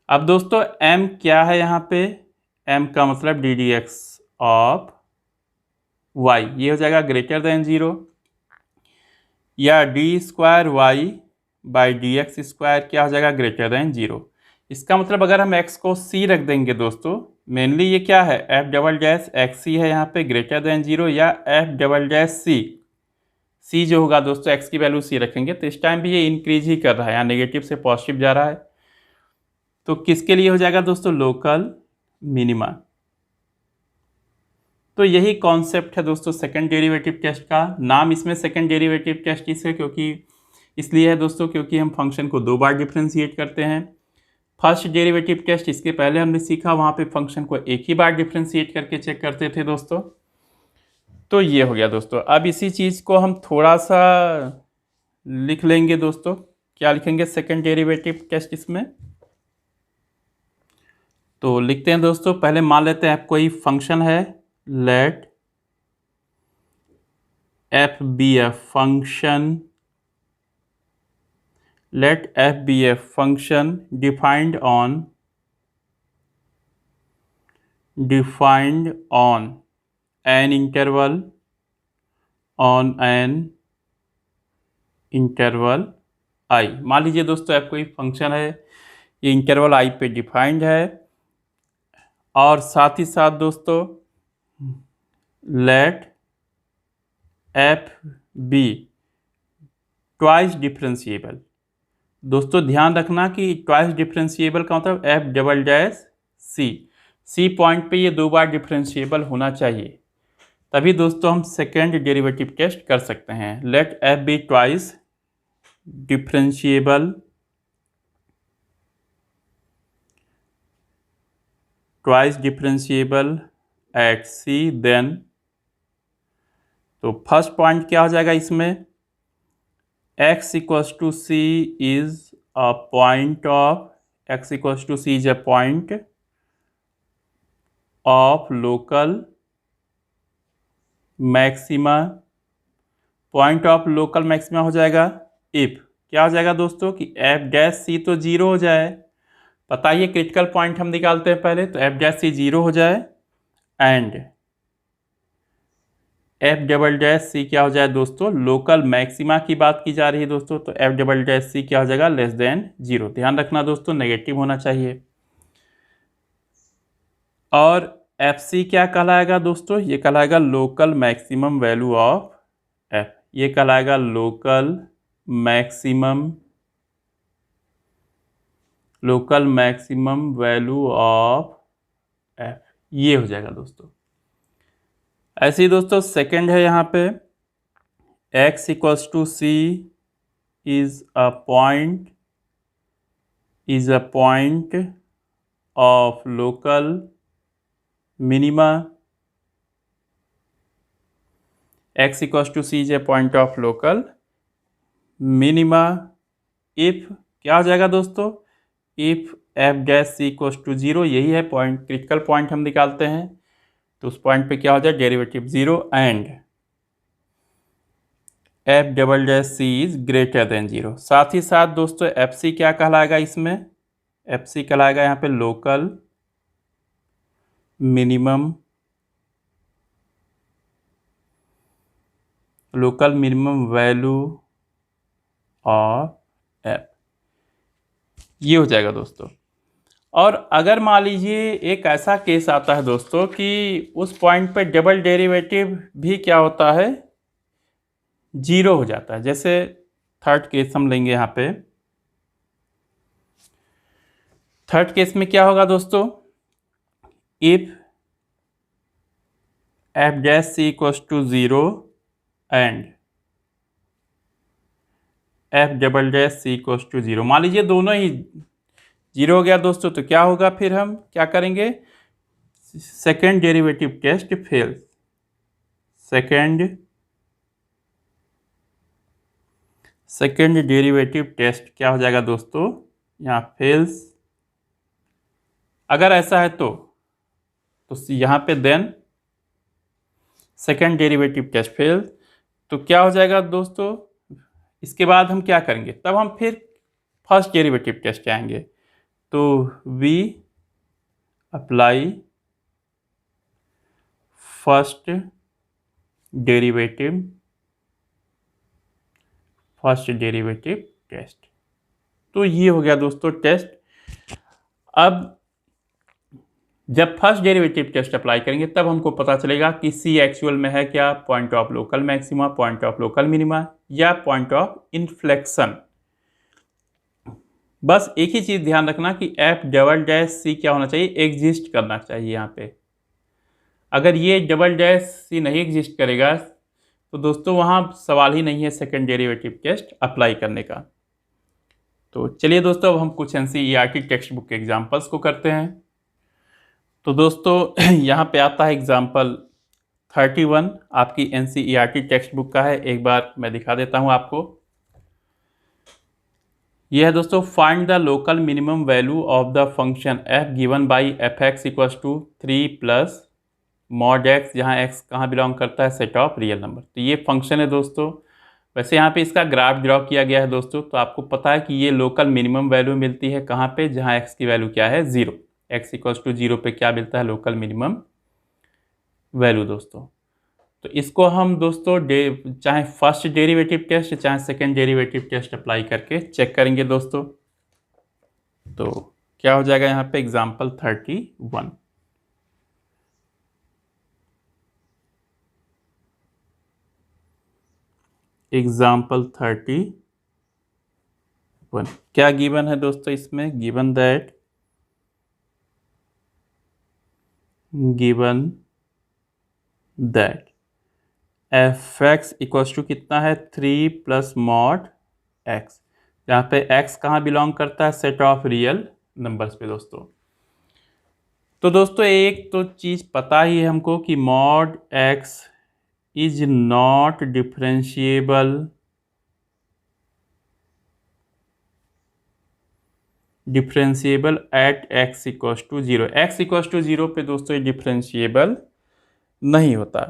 अब दोस्तों m क्या है यहाँ पे, m का मतलब d D x of y, ये हो जाएगा ग्रेटर देन 0, या d square y by d x square क्या हो जाएगा, ग्रेटर देन 0। इसका मतलब अगर हम x को c रख देंगे दोस्तों, मेनली ये क्या है, f डबल डैश एक्स सी है यहाँ पे ग्रेटर देन 0, या f डबल डैश c जो होगा दोस्तों x की वैल्यू c रखेंगे तो इस टाइम भी ये इंक्रीज ही कर रहा है, यहाँ नेगेटिव से पॉजिटिव जा रहा है। तो किसके लिए हो जाएगा दोस्तों, लोकल मिनिमा। तो यही कॉन्सेप्ट है दोस्तों सेकंड डेरिवेटिव टेस्ट का। नाम इसमें सेकंड डेरिवेटिव टेस्ट इसलिए है दोस्तों क्योंकि हम फंक्शन को 2 बार डिफ्रेंशिएट करते हैं। फर्स्ट डेरिवेटिव टेस्ट इसके पहले हमने सीखा, वहाँ पे फंक्शन को एक ही बार डिफ्रेंशिएट करके चेक करते थे दोस्तों। तो ये हो गया दोस्तों। अब इसी चीज़ को हम थोड़ा सा लिख लेंगे दोस्तों। क्या लिखेंगे, सेकंड डेरिवेटिव टेस्ट इसमें। तो लिखते हैं दोस्तों, पहले मान लेते हैं कोई फंक्शन है, late f be a function, let f be a function defined on an interval, on an interval i। मान लीजिए दोस्तों f कोई फंक्शन है, ये इंटरवल i पे डिफाइंड है, और साथ ही साथ दोस्तों let f be twice differentiable. दोस्तों ध्यान रखना कि ट्वाइस डिफरेंशिएबल का मतलब f double dash c point पे ये 2 बार डिफरेंशिएबल होना चाहिए, तभी दोस्तों हम सेकेंड डेरिवेटिव टेस्ट कर सकते हैं। Let f be twice differentiable at c, then तो फर्स्ट पॉइंट क्या हो जाएगा इसमें, x equals to c is a point of, x equals to c is a point of local maxima. Point of local maxima हो जाएगा if क्या हो जाएगा दोस्तों कि f डैश सी तो 0 हो जाए। पता ही क्रिटिकल पॉइंट हम निकालते हैं पहले, तो f डैश सी 0 हो जाए एंड f डबल डैश सी क्या हो जाए दोस्तों, लोकल मैक्सिमा की बात की जा रही है दोस्तों, तो f डबल डैश सी क्या हो जाएगा, लेस देन 0। ध्यान रखना दोस्तों नेगेटिव होना चाहिए। और एफ सी क्या कहलाएगा दोस्तों, ये कहलाएगा local maximum value of f, ये कहलाएगा local maximum value of f, ये हो जाएगा दोस्तों। ऐसे ही दोस्तों सेकंड है यहाँ पे, x equals to c is a point of local minima. x equals to c is a point of local minima if क्या हो जाएगा दोस्तों, if f dash c equals to 0, यही है पॉइंट, क्रिटिकल पॉइंट हम निकालते हैं, तो उस पॉइंट पे क्या हो जाए, derivative 0 and f double dash c is greater than 0। साथ ही साथ दोस्तों एफ सी क्या कहलाएगा इसमें, एफ सी कहलाएगा यहाँ पे local minimum value of f, ये हो जाएगा दोस्तों। और अगर मान लीजिए एक ऐसा केस आता है दोस्तों कि उस पॉइंट पे डबल डेरिवेटिव भी क्या होता है, 0 हो जाता है। जैसे थर्ड केस हम लेंगे यहाँ पे, थर्ड केस में क्या होगा दोस्तों, if f dash c equals to 0 and f double dash c equals to 0। मान लीजिए दोनों ही 0 हो गया दोस्तों, तो क्या होगा, फिर हम क्या करेंगे, second derivative test fail. Second derivative test क्या हो जाएगा दोस्तों, यहाँ फेल्स। अगर ऐसा है तो यहाँ पे then second derivative test fail, तो क्या हो जाएगा दोस्तों, इसके बाद हम क्या करेंगे, तब हम फिर फर्स्ट डेरिवेटिव टेस्ट आएंगे। तो we apply first derivative test. तो ये हो गया दोस्तों टेस्ट। अब जब फर्स्ट डेरिवेटिव टेस्ट अप्लाई करेंगे तब हमको पता चलेगा कि सी एक्चुअल में है क्या, point of local maxima, point of local minima या पॉइंट ऑफ इन्फ्लेक्शन। बस एक ही चीज ध्यान रखना कि एफ डबल डैश सी क्या होना चाहिए, एग्जिस्ट करना चाहिए यहाँ पे। अगर ये डबल डैश सी नहीं एग्जिस्ट करेगा तो दोस्तों वहाँ सवाल ही नहीं है सेकेंड डेरिवेटिव टेस्ट अप्लाई करने का। तो चलिए दोस्तों अब हम कुछ एनसीईआरटी टेक्स्ट बुक के एग्जाम्पल्स को करते हैं। तो दोस्तों यहाँ पे आता है एग्जाम्पल 31 आपकी एनसीईआरटी टेक्स्ट बुक का है। एक बार मैं दिखा देता हूँ आपको। यह है दोस्तों, find the local minimum value of the function f given by f x equals to 3 plus mod x, जहाँ एक्स कहाँ बिलोंग करता है, सेट ऑफ रियल नंबर। तो ये फंक्शन है दोस्तों। वैसे यहाँ पे इसका ग्राफ ड्रॉ किया गया है दोस्तों। तो आपको पता है कि ये लोकल मिनिमम वैल्यू मिलती है कहाँ पे, जहाँ एक्स की वैल्यू क्या है, 0। एक्स इक्वल्स टू 0 पे क्या मिलता है, लोकल मिनिमम वैल्यू दोस्तों। तो इसको हम दोस्तों चाहे फर्स्ट डेरिवेटिव टेस्ट चाहे सेकेंड डेरिवेटिव टेस्ट अप्लाई करके चेक करेंगे दोस्तों। तो क्या हो जाएगा यहाँ पे एग्जाम्पल 31। एग्जाम्पल 31 क्या गिवन है दोस्तों, इसमें given that f x equals to कितना है, 3 प्लस मॉड एक्स, जहाँ पे एक्स कहाँ बिलोंग करता है, सेट ऑफ रियल नंबर्स पे दोस्तों। तो दोस्तों एक तो चीज़ पता ही है हमको कि mod x is not differentiable at x equals to 0। X equals to 0 पे दोस्तों ये डिफरेंशिएबल नहीं होता।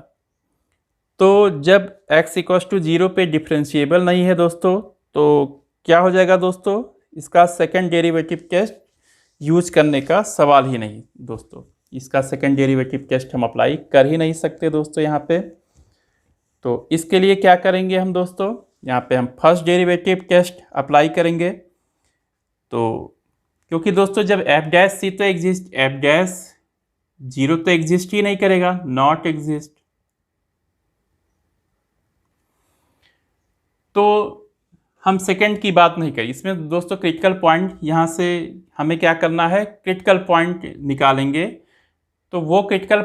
तो जब x इक्वल्स टू 0 पे डिफरेंशिएबल नहीं है दोस्तों, तो क्या हो जाएगा दोस्तों, इसका सेकेंड डेरिवेटिव टेस्ट यूज करने का सवाल ही नहीं दोस्तों। इसका सेकेंड डेरिवेटिव टेस्ट हम अप्लाई कर ही नहीं सकते दोस्तों यहाँ पे। तो इसके लिए क्या करेंगे हम दोस्तों, यहाँ पे हम फर्स्ट डेरिवेटिव टेस्ट अप्लाई करेंगे। तो क्योंकि दोस्तों जब एफ डैश सी तो एग्जिस्ट, एफ डैश 0 तो एग्जिस्ट ही नहीं करेगा, नॉट एग्जिस्ट। तो हम सेकंड की बात नहीं करें इसमें दोस्तों। क्रिटिकल पॉइंट यहाँ से हमें क्या करना है, क्रिटिकल पॉइंट निकालेंगे। तो वो क्रिटिकल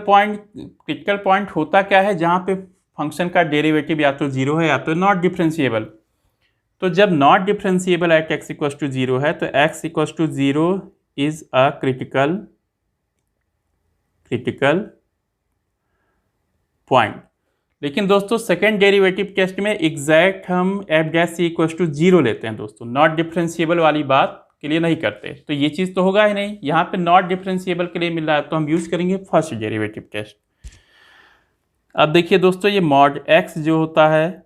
पॉइंट होता क्या है, जहाँ पे फंक्शन का डेरिवेटिव या तो 0 है या तो नॉट डिफरेंशिएबल। तो जब not differentiable at x equals to 0 है तो x equals to 0 is a critical point. लेकिन दोस्तों सेकेंड डेरिवेटिव टेस्ट में एग्जैक्ट हम f dash c equals to 0 लेते हैं दोस्तों, नॉट डिफरेंशिएबल वाली बात के लिए नहीं करते। तो ये चीज़ तो होगा ही नहीं, यहाँ पे नॉट डिफरेंशिएबल के लिए मिल रहा है तो हम यूज करेंगे फर्स्ट डेरिवेटिव टेस्ट। अब देखिए दोस्तों, ये मॉड एक्स जो होता है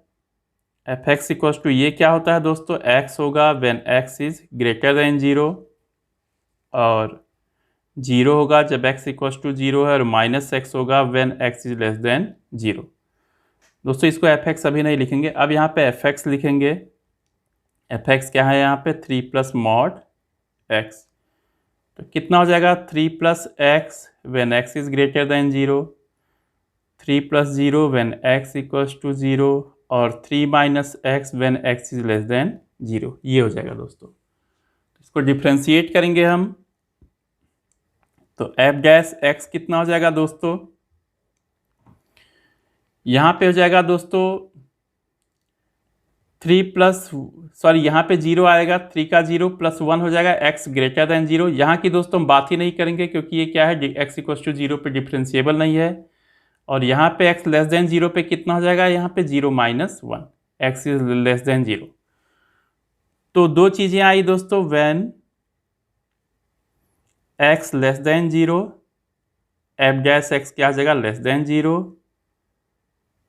एफ एक्स इक्वल्स टू, ये क्या होता है दोस्तों, एक्स होगा when x is greater than 0, और 0 होगा जब एक्स इक्वल्स टू 0 है, और माइनस एक्स होगा when x is less than 0। दोस्तों इसको एफ एक्स अभी नहीं लिखेंगे, अब यहाँ पे एफ एक्स लिखेंगे। एफ एक्स क्या है यहाँ पे, 3 प्लस मॉड एक्स। तो कितना हो जाएगा, 3 plus x when x is greater than 0, 3 plus 0 when x equals to 0, और 3 minus x when x is less than 0। ये हो जाएगा दोस्तों। इसको डिफ्रेंशिएट करेंगे हम, तो एफ डैश एक्स कितना हो जाएगा दोस्तों, यहाँ पे हो जाएगा दोस्तों 3 यहाँ पे 0 आएगा, 3 का 0 प्लस 1 हो जाएगा, x ग्रेटर देन 0। यहाँ की दोस्तों हम बात ही नहीं करेंगे क्योंकि ये क्या है, x इक्वल्स टू 0 पे डिफरेंशिएबल नहीं है। और यहाँ पे x लेस देन 0 पे कितना हो जाएगा, यहाँ पे 0 minus 1, x is less than 0। तो दो चीजें आई दोस्तों, when x less than 0, F dash x क्या जगह less than 0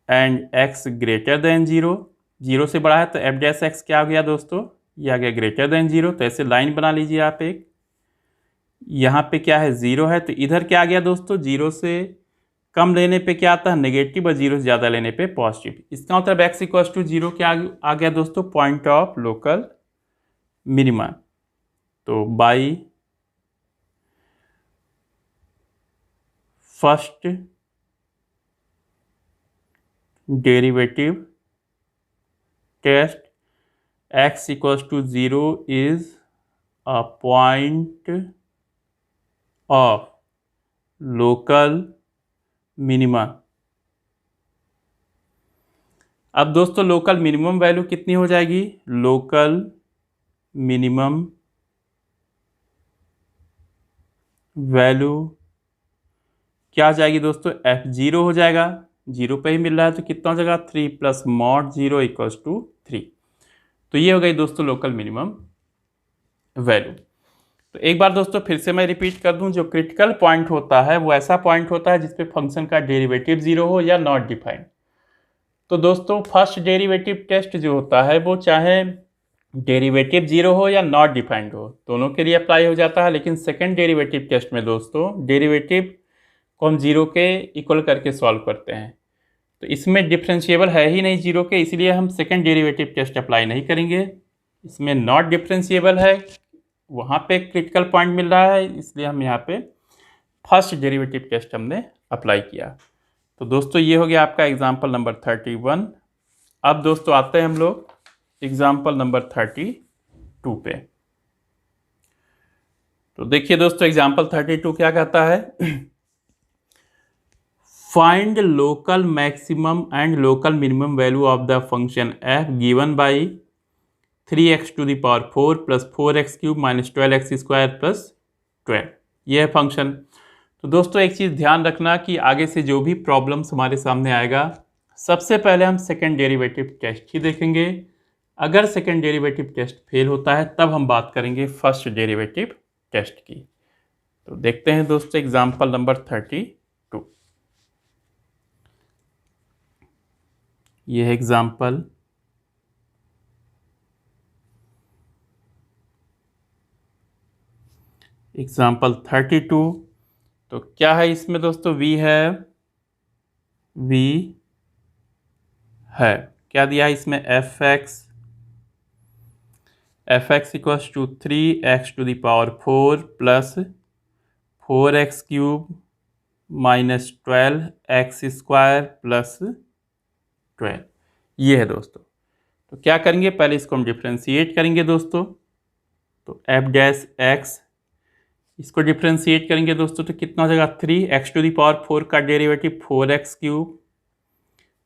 and x greater than 0, 0 से बड़ा है तो एफ डैश एक्स क्या हो गया दोस्तों, ये आ गया ग्रेटर देन 0। तो ऐसे लाइन बना लीजिए आप एक, यहाँ पे क्या है 0 है तो इधर क्या आ गया दोस्तों, 0 से कम लेने पे क्या आता है नेगेटिव और 0 से ज़्यादा लेने पे पॉजिटिव। इसका मतलब x इक्वल टू 0 क्या आ गया दोस्तों, पॉइंट ऑफ लोकल मिनिमा। तो by first derivative test x equal to 0 is a point of local minima. अब दोस्तों लोकल मिनिमम वैल्यू कितनी हो जाएगी, लोकल मिनिमम वैल्यू क्या आ जाएगी दोस्तों, f0 हो जाएगा, 0 पे ही मिल रहा है तो कितना हो जाएगा 3 प्लस मॉड 0 इक्वल्स टू 3। तो ये हो गई दोस्तों लोकल मिनिमम वैल्यू। तो एक बार दोस्तों फिर से मैं रिपीट कर दूं, जो क्रिटिकल पॉइंट होता है वो ऐसा पॉइंट होता है जिसपे फंक्शन का डेरिवेटिव 0 हो या नॉट डिफाइंड। तो दोस्तों फर्स्ट डेरिवेटिव टेस्ट जो होता है वो चाहे डेरिवेटिव 0 हो या नॉट डिफाइंड हो, दोनों के लिए अप्लाई हो जाता है। लेकिन सेकेंड डेरिवेटिव टेस्ट में दोस्तों डेरिवेटिव को हम 0 के इक्वल करके सॉल्व करते हैं, तो इसमें डिफरेंशिएबल है ही नहीं 0 के, इसलिए हम सेकेंड डेरिवेटिव टेस्ट अप्लाई नहीं करेंगे। इसमें नॉट डिफरेंशिएबल है, वहाँ पे क्रिटिकल पॉइंट मिल रहा है, इसलिए हम यहाँ पे फर्स्ट डेरिवेटिव टेस्ट हमने अप्लाई किया। तो दोस्तों ये हो गया आपका एग्जाम्पल नंबर 31। अब दोस्तों आते हैं हम लोग एग्जाम्पल नंबर 32 पे। तो देखिए दोस्तों एग्जाम्पल 32 क्या कहता है, find local maximum and local minimum value of the function f given by 3x to the power 4 plus 4x cube minus 12x square plus 12, ये है फंक्शन। तो दोस्तों एक चीज़ ध्यान रखना कि आगे से जो भी प्रॉब्लम्स हमारे सामने आएगा सबसे पहले हम सेकेंड डेरिवेटिव टेस्ट ही देखेंगे। अगर सेकेंड डेरिवेटिव टेस्ट फेल होता है तब हम बात करेंगे फर्स्ट डेरिवेटिव टेस्ट की। तो देखते हैं दोस्तों एग्जाम्पल नंबर 32। ये है एग्जाम्पल, एग्जाम्पल 32। तो क्या है इसमें दोस्तों, v है क्या दिया है इसमें, fx equals to 3x to the power 4 plus 4x cube minus 12x square plus 12, ये है दोस्तों। तो क्या करेंगे, पहले इसको हम डिफ्रेंशिएट करेंगे दोस्तों। तो एफ डैश एक्स, इसको डिफ्रेंशिएट करेंगे दोस्तों तो कितना हो जाएगा, 3x टू द पावर 4 का derivative 4x cube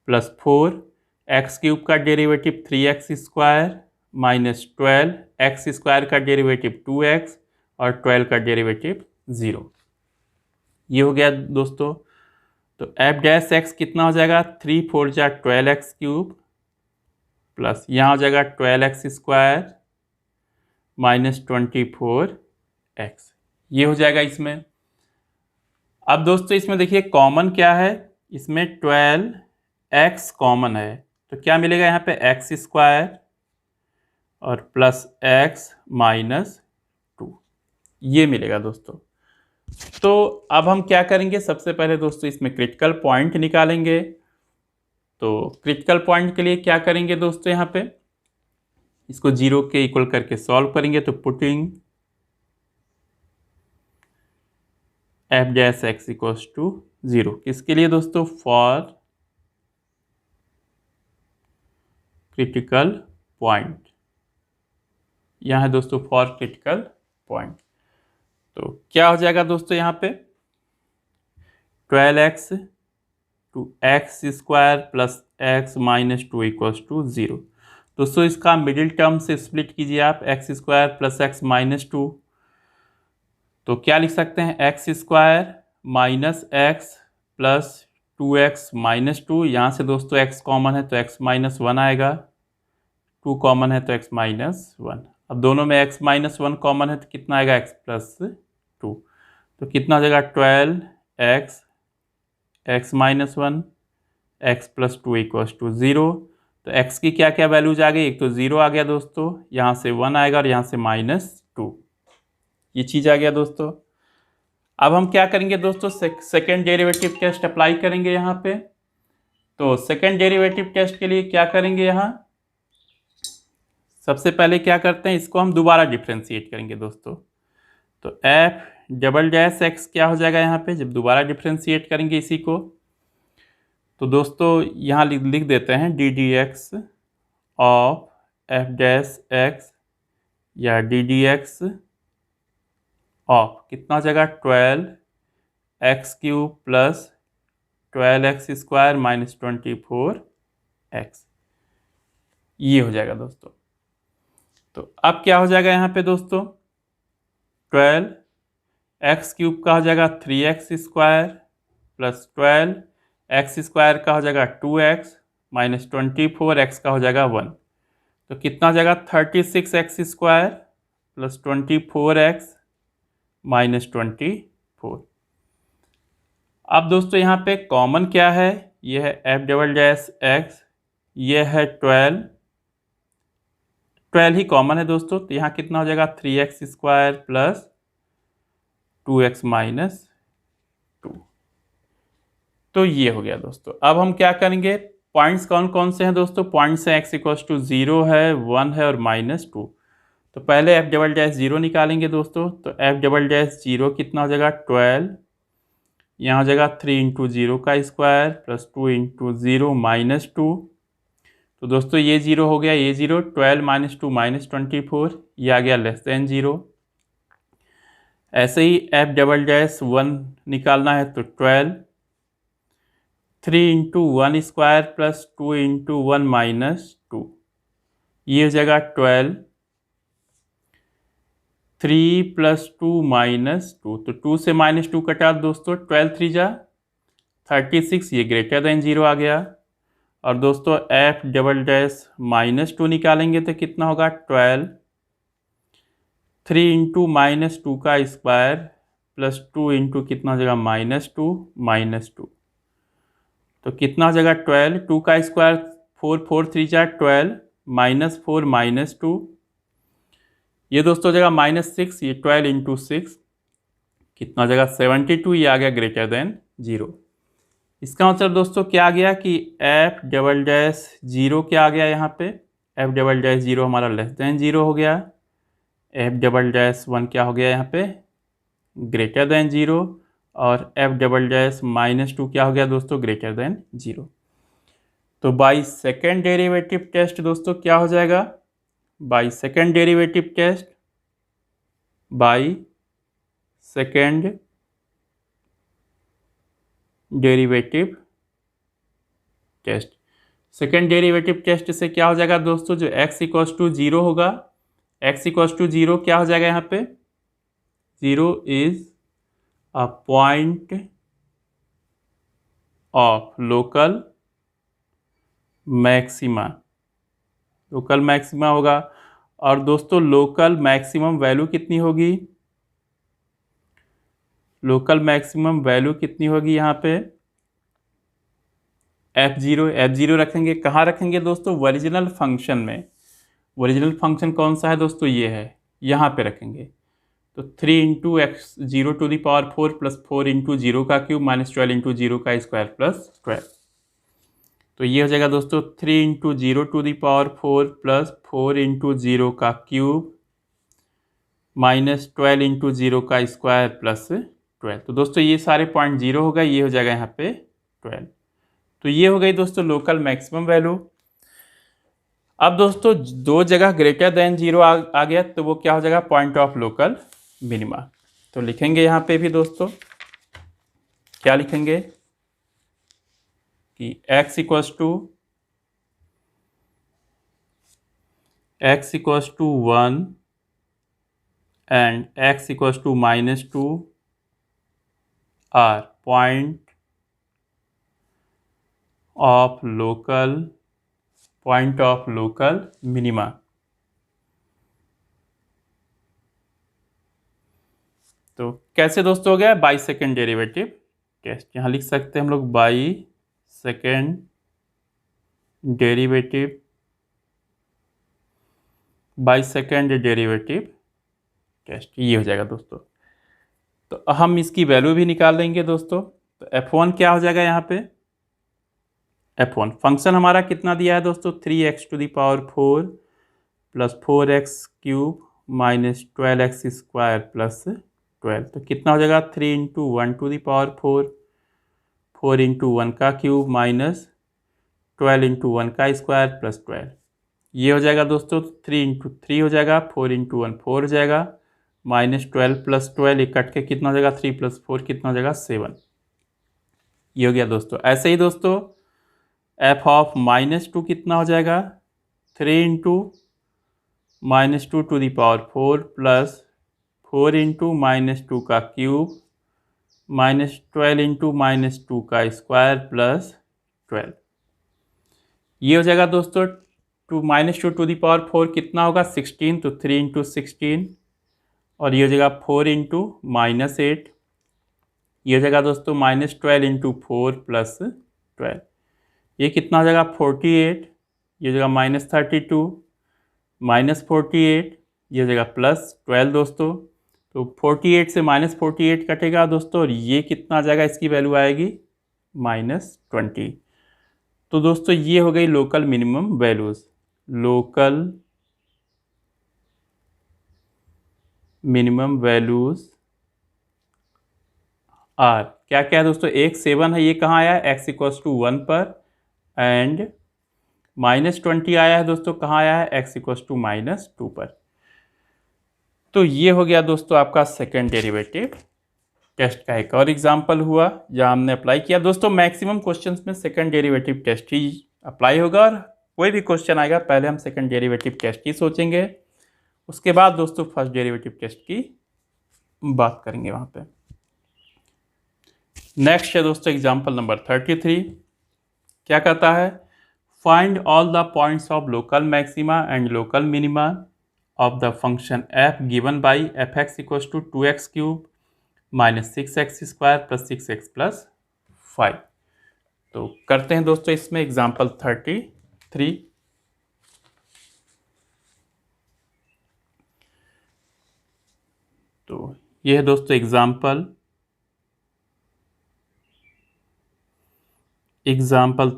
plus 4x cube का derivative 3x square minus 12x square का डेरिवेटिव 2x और 12 का डेरिवेटिव 0, ये हो गया दोस्तों। तो एफ डैश एक्स कितना हो जाएगा, 3 4 जा 12x क्यूब प्लस यहाँ हो जाएगा 12x स्क्वायर माइनस 24x, ये हो जाएगा इसमें। अब दोस्तों इसमें देखिए कॉमन क्या है, इसमें 12x कॉमन है तो क्या मिलेगा यहाँ पे x स्क्वायर और प्लस x माइनस 2, ये मिलेगा दोस्तों। तो अब हम क्या करेंगे, सबसे पहले दोस्तों इसमें क्रिटिकल पॉइंट निकालेंगे। तो क्रिटिकल पॉइंट के लिए क्या करेंगे दोस्तों, यहाँ पे इसको 0 के इक्वल करके सॉल्व करेंगे। तो putting f dash x equals to 0, किसके लिए दोस्तों, फॉर क्रिटिकल पॉइंट, यहाँ है दोस्तों फॉर क्रिटिकल पॉइंट। तो क्या हो जाएगा दोस्तों यहाँ पे 12x two x square plus x minus 2 equals to 0। दोस्तों इसका मिडिल टर्म से स्प्लिट कीजिए आप, x square plus x minus 2, तो क्या लिख सकते हैं, x square minus x plus 2x minus 2, यहाँ से दोस्तों x कॉमन है तो x माइनस 1 आएगा, 2 कॉमन है तो x माइनस 1। अब दोनों में x माइनस 1 कॉमन है तो कितना आएगा, x प्लस 2। तो कितना हो जाएगा 12x, x minus 1, x plus 2 equals to 0। तो x की क्या क्या वैल्यूज आ गई, एक तो 0 आ गया दोस्तों, यहाँ से 1 आएगा और यहाँ से -2, ये चीज़ आ गया दोस्तों। अब हम क्या करेंगे दोस्तों, सेकेंड डेरिवेटिव टेस्ट अप्लाई करेंगे यहाँ पे। तो सेकेंड डेरिवेटिव टेस्ट के लिए क्या करेंगे, यहाँ सबसे पहले क्या करते हैं, इसको हम दोबारा डिफ्रेंशिएट करेंगे दोस्तों। तो एफ डबल डैश एक्स क्या हो जाएगा यहाँ पे, जब दोबारा डिफ्रेंशिएट करेंगे इसी को, तो दोस्तों यहाँ लिख देते हैं D D x of F dash x या डी डी एक्स ऑफ कितना हो जाएगा 12x cube plus 12x square minus 24x, ये हो जाएगा दोस्तों। तो अब क्या हो जाएगा यहाँ पे दोस्तों, 12x क्यूब का हो जाएगा 3x square plus 12x square का हो जाएगा 2x माइनस 24x का हो जाएगा 1। तो कितना हो जाएगा 36x square plus 24x minus 24। अब दोस्तों यहाँ पे कॉमन क्या है, ये है एफ डबल डैश एक्स, ये है 12 ही कॉमन है दोस्तों। तो यहाँ कितना हो जाएगा 3x square plus 2x minus 2। तो ये हो गया दोस्तों। अब हम क्या करेंगे, पॉइंट्स कौन कौन से हैं दोस्तों, पॉइंट्स हैं x इक्वल्स टू 0 है, 1 है और -2। तो पहले एफ डबल डैश 0 निकालेंगे दोस्तों। तो एफ डबल डैश 0 कितना हो जाएगा 12, यहाँ हो जाएगा 3 इंटू 0 का स्क्वायर प्लस 2 इंटू 0 माइनस 2। तो दोस्तों ये 0 हो गया, ये 0, 12 माइनस 2 माइनस 24, ये आ गया लेस देन 0। ऐसे ही एफ डबल डैश 1 निकालना है तो 12, 3 into 1 square plus 2 into 1 minus 2, ये हो जाएगा 12, 3 प्लस 2 माइनस 2। तो 2 से -2 कटा दोस्तों, 12 3 जा 36, ये ग्रेटर देन 0 आ गया। और दोस्तों एफ डबल डैश -2 निकालेंगे तो कितना होगा 12, 3 इंटू -2 का स्क्वायर प्लस 2 इंटू कितना हो जाएगा -2 माइनस 2। तो कितना हो जाएगा 12, 2 का स्क्वायर 4, 4 3 जा 12 -4 -2, ये दोस्तों हो जाएगा -6, ये 12 इंटू 6 कितना हो जाएगा 72, ये आ गया ग्रेटर देन 0। इसका मतलब दोस्तों क्या आ गया कि एफ डबल डैश 0 क्या आ गया यहाँ पे, एफ डबल डैश 0 हमारा लेस देन 0 हो गया, एफ डबल डैश 1 क्या हो गया यहाँ पे ग्रेटर देन 0, और एफ डबल डैश -2 क्या हो गया दोस्तों ग्रेटर देन 0। तो बाई सेकेंड डेरिवेटिव टेस्ट दोस्तों क्या हो जाएगा, by second derivative test, by second derivative test, second derivative test से क्या हो जाएगा दोस्तों, जो x इक्वल्स टू 0 होगा, x इक्वल्स टू 0 क्या हो जाएगा यहाँ पे, 0 is a point of local maxima, local maxima होगा। और दोस्तों लोकल मैक्सिमम वैल्यू कितनी होगी, लोकल मैक्सिमम वैल्यू कितनी होगी यहाँ पे f0 रखेंगे, कहाँ रखेंगे दोस्तों, ओरिजिनल फंक्शन में। ओरिजिनल फंक्शन कौन सा है दोस्तों, ये है, यहाँ पे रखेंगे। तो 3 into x 0 to the power 4 plus 4 into 0 का क्यूब माइनस 12 इंटू 0 का स्क्वायर प्लस 12। तो ये हो जाएगा दोस्तों 3 into 0 to the power 4 plus 4 into 0 का क्यूब माइनस 12 इंटू 0 का स्क्वायर प्लस 12। तो दोस्तों ये सारे पॉइंट 0 हो गए, ये हो जाएगा यहाँ पे 12। तो ये हो गई दोस्तों लोकल मैक्सिमम वैल्यू। अब दोस्तों दो जगह ग्रेटर देन 0 आ गया तो वो क्या हो जाएगा, पॉइंट ऑफ लोकल मिनिमा। तो लिखेंगे यहाँ पे भी दोस्तों, क्या लिखेंगे कि x equals to 1 and x equals to -2 are point of local point of local minima. तो कैसे दोस्तों हो गया बाई सेकेंड डेरिवेटिव टेस्ट, यहाँ लिख सकते हैं हम लोग बाई सेकेंड डेरिवेटिव टेस्ट, ये हो जाएगा दोस्तों। तो हम इसकी वैल्यू भी निकाल लेंगे दोस्तों। तो f1 क्या हो जाएगा यहाँ पे, f1 फंक्शन हमारा कितना दिया है दोस्तों, 3x⁴ plus 4x³ minus 12x² plus 12। तो कितना हो जाएगा 3 × 1⁴ 4 × 1 का क्यूब माइनस 12 × 1 का स्क्वायर प्लस 12। ये हो जाएगा दोस्तों 3 × 3 हो जाएगा, 4 × 1 4 हो जाएगा, माइनस 12 प्लस 12 ये कट के कितना हो जाएगा 3 + 4 कितना हो जाएगा 7। ये हो गया दोस्तों। ऐसे ही दोस्तों f(-2) कितना हो जाएगा 3 × -2⁴ प्लस 4 × -2 का क्यूब माइनस 12 × -2 का स्क्वायर प्लस 12। ये हो जाएगा दोस्तों 2 कितना होगा 16, तो 3 × 16 और ये हो जाएगा 4 × -8। ये हो जाएगा दोस्तों -12 × 4 प्लस 12। ये कितना हो जाएगा 48। ये हो जाएगा -32 -48, ये हो जाएगा +12 दोस्तों। तो 48 से -48 कटेगा दोस्तों और ये कितना आ जाएगा, इसकी वैल्यू आएगी -20। तो दोस्तों ये हो गई local minimum values. Local minimum values are क्या क्या है दोस्तों, एक 7 है, ये कहाँ आया है x = 1 पर, एंड -20 आया है दोस्तों, कहाँ आया है x = -2 पर। तो ये हो गया दोस्तों आपका सेकेंड डेरिवेटिव टेस्ट का एक और एग्जाम्पल हुआ जहाँ हमने अप्लाई किया। दोस्तों मैक्सिमम क्वेश्चंस में सेकेंड डेरिवेटिव टेस्ट ही अप्लाई होगा, और कोई भी क्वेश्चन आएगा पहले हम सेकेंड डेरिवेटिव टेस्ट ही सोचेंगे, उसके बाद दोस्तों फर्स्ट डेरिवेटिव टेस्ट की बात करेंगे वहाँ पे। नेक्स्ट है दोस्तों एग्जाम्पल नंबर 33। क्या कहता है, find all the points of local maxima and local minima of the function f given by f(x = 2x³ - 6x² + 6x + 5। तो करते हैं दोस्तों इसमें एग्जाम्पल 33। तो ये है दोस्तों एग्जाम्पल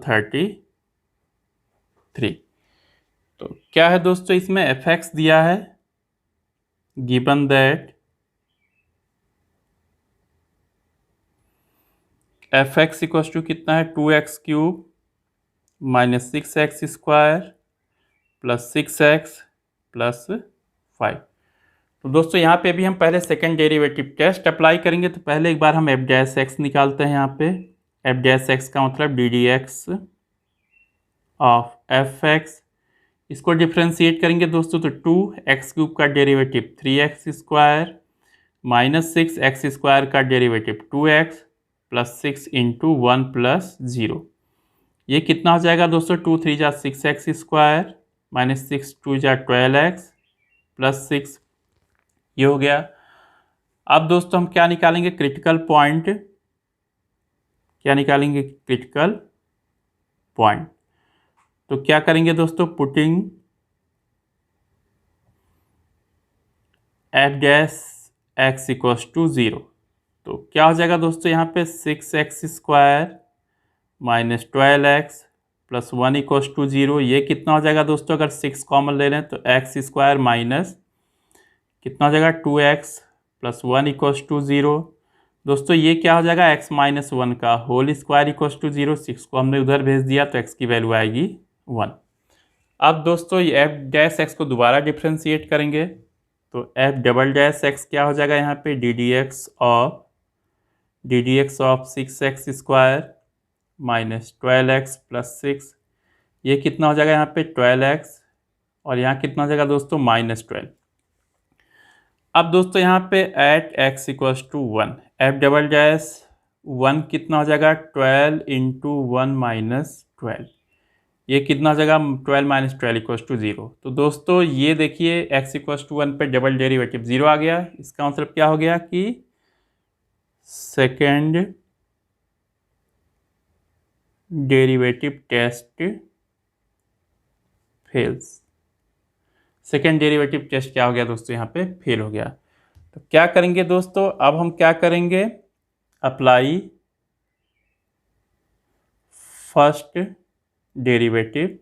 33। तो क्या है दोस्तों, इसमें f(x) दिया है, गिवन दैट f(x) = कितना है 2x³ - 6x² + 6x + 5। तो दोस्तों यहाँ पे भी हम पहले सेकेंड डेरिवेटिव टेस्ट अप्लाई करेंगे। तो पहले एक बार हम f(x) निकालते हैं। यहाँ पे f(x) का मतलब ddx ऑफ f(x), इसको डिफ्रेंशिएट करेंगे दोस्तों। तो 2x³ का डेरिवेटिव 3x² - 6x² का डेरिवेटिव 2x + 6 × 1 + 0। ये कितना हो जाएगा दोस्तों, 2 × 3 = 6x² - 6 × 2 = 12x + 6। ये हो गया। अब दोस्तों हम क्या निकालेंगे, क्रिटिकल पॉइंट। क्या निकालेंगे, क्रिटिकल पॉइंट। तो क्या करेंगे दोस्तों, पुटिंग f(x) = 0। तो क्या हो जाएगा दोस्तों, यहाँ पे 6x² - 12x + 1 = 0। ये कितना हो जाएगा दोस्तों, अगर 6 कॉमन ले लें तो x² माइनस कितना हो जाएगा 2x + 1 = 0। दोस्तों ये क्या हो जाएगा, x - 1 का होल स्क्वायर = 0। 6 को हमने उधर भेज दिया तो x की वैल्यू आएगी 1। अब दोस्तों ये f(x) को दोबारा डिफ्रेंशिएट करेंगे। तो f"(x) क्या हो जाएगा, यहाँ पे ddx ऑफ 6x² - 12x + 6। ये कितना हो जाएगा यहाँ पे 12x, और यहाँ कितना हो जाएगा दोस्तों -12। अब दोस्तों यहाँ पे एट x = 1 f"(1) कितना हो जाएगा 12 × 1 - 12। ये कितना हो जाएगा 12 माइनस 12 इक्वल्स टू 0। तो दोस्तों ये देखिए x इक्वल्स टू 1 पे डबल डेरिवेटिव 0 आ गया। इसका मतलब क्या हो गया कि second derivative test fails. Second derivative test क्या हो गया दोस्तों, यहाँ पे फेल हो गया। तो क्या करेंगे दोस्तों, अब हम क्या करेंगे, अप्लाई फर्स्ट डेरिवेटिव।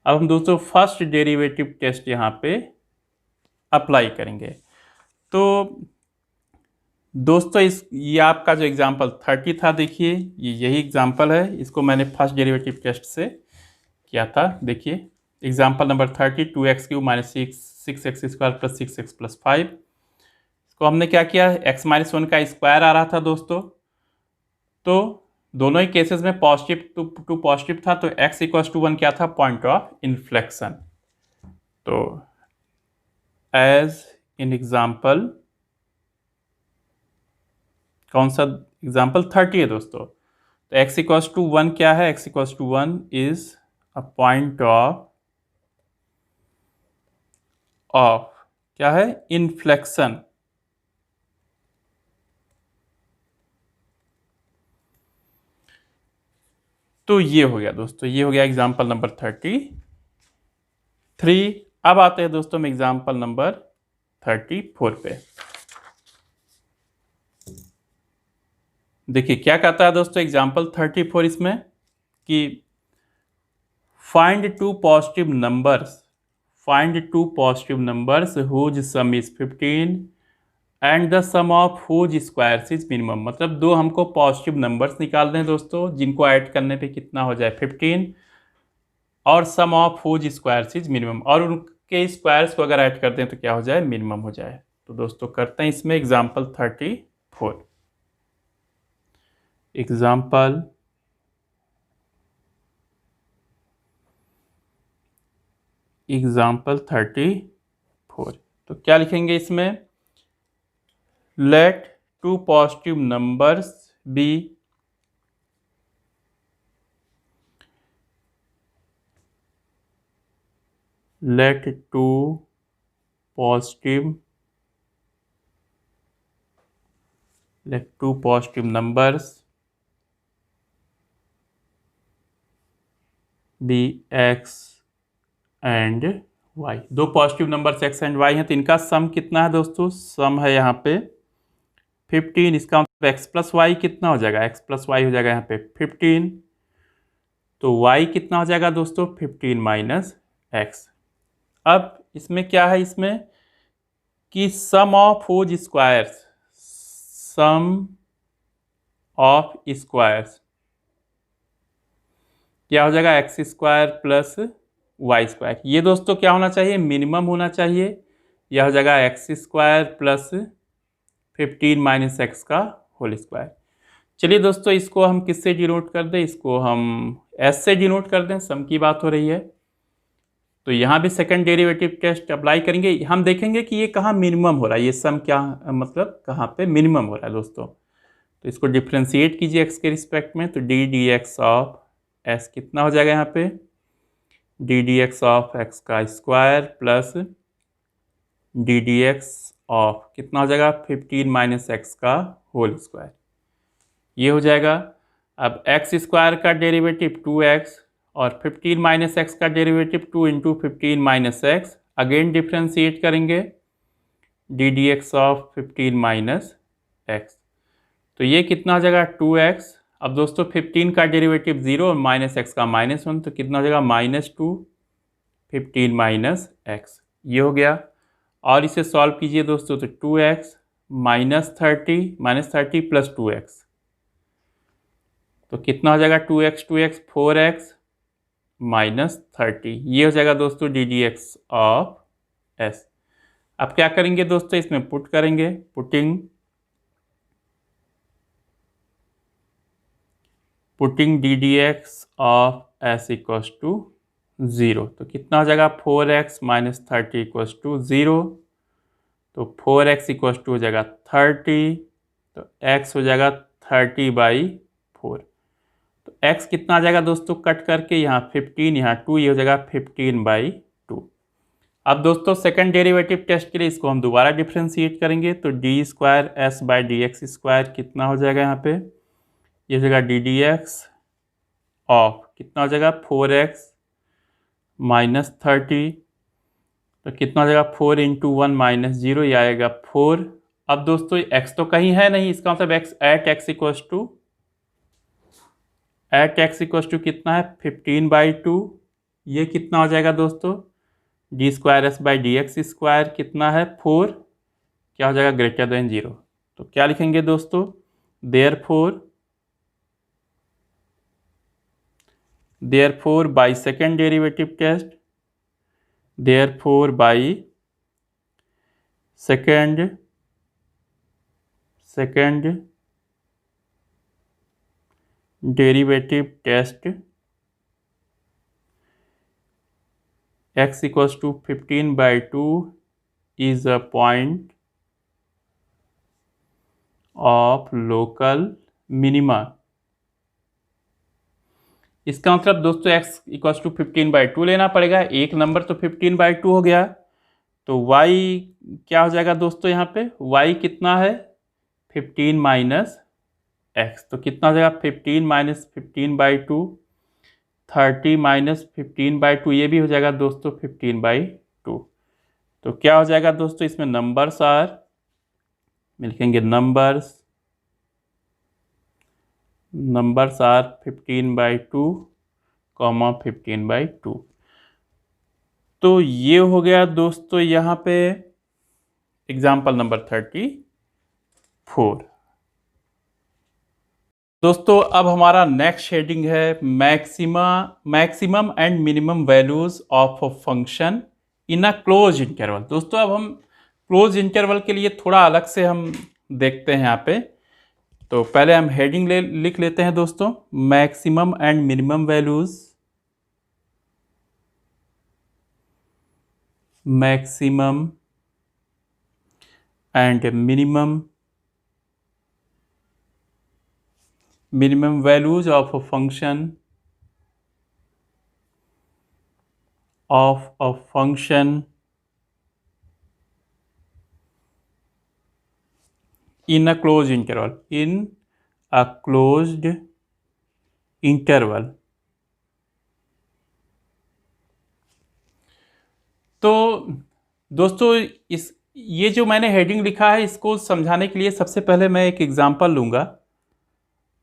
अब हम दोस्तों फर्स्ट डेरिवेटिव टेस्ट यहाँ पे अप्लाई करेंगे। तो दोस्तों ये आपका जो एग्जांपल 30 था, देखिए ये यही एग्जांपल है, इसको मैंने फर्स्ट डेरिवेटिव टेस्ट से किया था। देखिए example number 30, 2x cube minus 6x square plus 6x plus 5। इसको हमने क्या किया, x माइनस 1 का स्क्वायर आ रहा था दोस्तों। तो दोनों ही केसेस में पॉजिटिव टू पॉजिटिव था, तो x इक्वल्स टू 1 क्या था, पॉइंट ऑफ इन्फ्लेक्शन। तो एज इन एग्जाम्पल, कौन सा एग्जाम्पल 30 है दोस्तों। तो x इक्वल्स टू 1 क्या है, x equals to 1 is a point of क्या है, इन्फ्लेक्शन। तो ये हो गया दोस्तों, ये हो गया एग्जाम्पल नंबर 33। अब आते हैं दोस्तों हम एग्जाम्पल नंबर 34 पे। देखिए क्या कहता है दोस्तों एग्जाम्पल 34 इसमें कि find two positive numbers whose sum is 15 and the sum of whose squares is minimum. मतलब दो हमको पॉजिटिव नंबर्स निकालने हैं दोस्तों, जिनको ऐड करने पे कितना हो जाए 15, और sum of whose squares is minimum, और उनके स्क्वायर्स को अगर ऐड करते हैं तो क्या हो जाए, मिनिमम हो जाए। तो दोस्तों करते हैं इसमें एग्जाम्पल 34। Example example 34। तो क्या लिखेंगे इसमें, let two positive numbers be let two positive numbers be x and y। दो positive numbers x and y हैं, तो इनका सम कितना है दोस्तों, सम है यहाँ पे 15। इसका मतलब x प्लस वाई कितना हो जाएगा, x प्लस वाई हो जाएगा यहाँ पे 15। तो y कितना हो जाएगा दोस्तों, 15 माइनस एक्स। अब इसमें क्या है, इसमें कि sum of whose squares, sum of squares क्या हो जाएगा, X square plus Y square. ये दोस्तों क्या होना चाहिए, मिनिमम होना चाहिए। यह हो जाएगा X square plus 15 minus X का होल स्क्वायर। चलिए दोस्तों इसको हम किससे डिनोट कर दें, इसको हम एस से डिनोट कर दें, सम की बात हो रही है। तो यहाँ भी सेकंड डेरिवेटिव टेस्ट अप्लाई करेंगे, हम देखेंगे कि ये कहाँ मिनिमम हो रहा है, ये सम क्या मतलब कहाँ पे मिनिमम हो रहा है दोस्तों। तो इसको डिफ्रेंशिएट कीजिए एक्स के रिस्पेक्ट में, तो D D x of S कितना हो जाएगा यहाँ पे, D D x of X का square plus D D x of कितना हो जाएगा 15 माइनस एक्स का होल स्क्वायर, ये हो जाएगा। अब एक्स स्क्वायर का डेरिवेटिव 2x और 15 माइनस एक्स का derivative 2 into 15 minus X, again differentiate करेंगे D D x of 15 minus X. तो ये कितना हो जाएगा 2x। अब दोस्तों 15 का डेरिवेटिव 0 और माइनस एक्स का -1, तो कितना हो जाएगा -2 15 माइनस एक्स, ये हो गया। और इसे सॉल्व कीजिए दोस्तों, तो 2x -30 प्लस 2x, तो कितना हो जाएगा 2x 4x -30, ये हो जाएगा दोस्तों d D x of s. अब क्या करेंगे दोस्तों, इसमें पुट करेंगे, putting d D x of s equals to 0, तो कितना हो जाएगा 4x -30 इक्वल्स टू 0, तो 4x इक्वल्स टू हो जाएगा 30, तो x हो जाएगा 30/4। तो x कितना आ जाएगा दोस्तों, कट करके यहाँ 15, यहाँ 2, ये हो जाएगा 15/2। अब दोस्तों सेकंड डेरिवेटिव टेस्ट के लिए इसको हम दोबारा डिफ्रेंशिएट करेंगे, तो d²s/dx² कितना हो जाएगा यहाँ पे, ये हो जाएगा ddx ऑफ कितना हो जाएगा 4x - 30, तो कितना हो जाएगा 4 × 1 - 0, ये आएगा 4। अब दोस्तों x तो कहीं है नहीं, इसका मतलब x कितना है 15/2, ये कितना हो जाएगा दोस्तों d²s/dx² कितना है 4, क्या हो जाएगा ग्रेटर देन 0। तो क्या लिखेंगे दोस्तों, therefore by second derivative test, by second derivative test x = 15/2 is a point of local minima। इसका मतलब दोस्तों x = 15/2 लेना पड़ेगा, एक नंबर तो 15/2 हो गया, तो y क्या हो जाएगा दोस्तों, यहाँ पे y कितना है 15 - x, तो कितना हो जाएगा 15 - 15/2, 30 - 15/2, ये भी हो जाएगा दोस्तों 15/2। तो क्या हो जाएगा दोस्तों, इसमें नंबर्स लिखेंगे नंबर्स आर 15/2, 15/2। तो ये हो गया दोस्तों यहाँ पे एग्जाम्पल नंबर 34। दोस्तों अब हमारा नेक्स्ट शेडिंग है maximum and minimum values of a function in a close interval. दोस्तों अब हम क्लोज इंटरवल के लिए थोड़ा अलग से हम देखते हैं यहाँ पे, तो पहले हम हेडिंग लिख लेते हैं दोस्तों, maximum and minimum values, maximum and minimum values of a function in a closed interval, तो दोस्तों ये जो मैंने हेडिंग लिखा है इसको समझाने के लिए सबसे पहले मैं एक एग्जांपल लूंगा,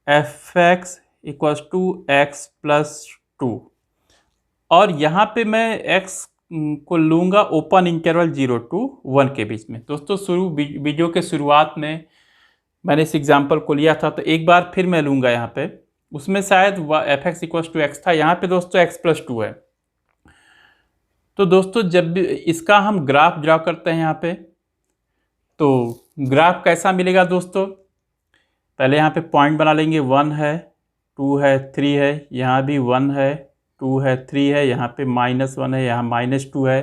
f(x = x + 2), और यहाँ पे मैं x को लूँगा ओपन इंटरवल 0 to 1 के बीच में। दोस्तों वीडियो के शुरुआत में मैंने इस एग्जांपल को लिया था, तो एक बार फिर मैं लूँगा यहाँ पे, उसमें शायद f(x = x) था, यहाँ पे दोस्तों x + 2 है। तो दोस्तों जब भी इसका हम ग्राफ ड्रा करते हैं यहाँ पे, तो ग्राफ कैसा मिलेगा दोस्तों, पहले यहाँ पे पॉइंट बना लेंगे, 1 है, 2 है, 3 है, यहाँ भी 1 है, 2 है, 3 है, यहाँ पे -1 है, यहाँ -2 है।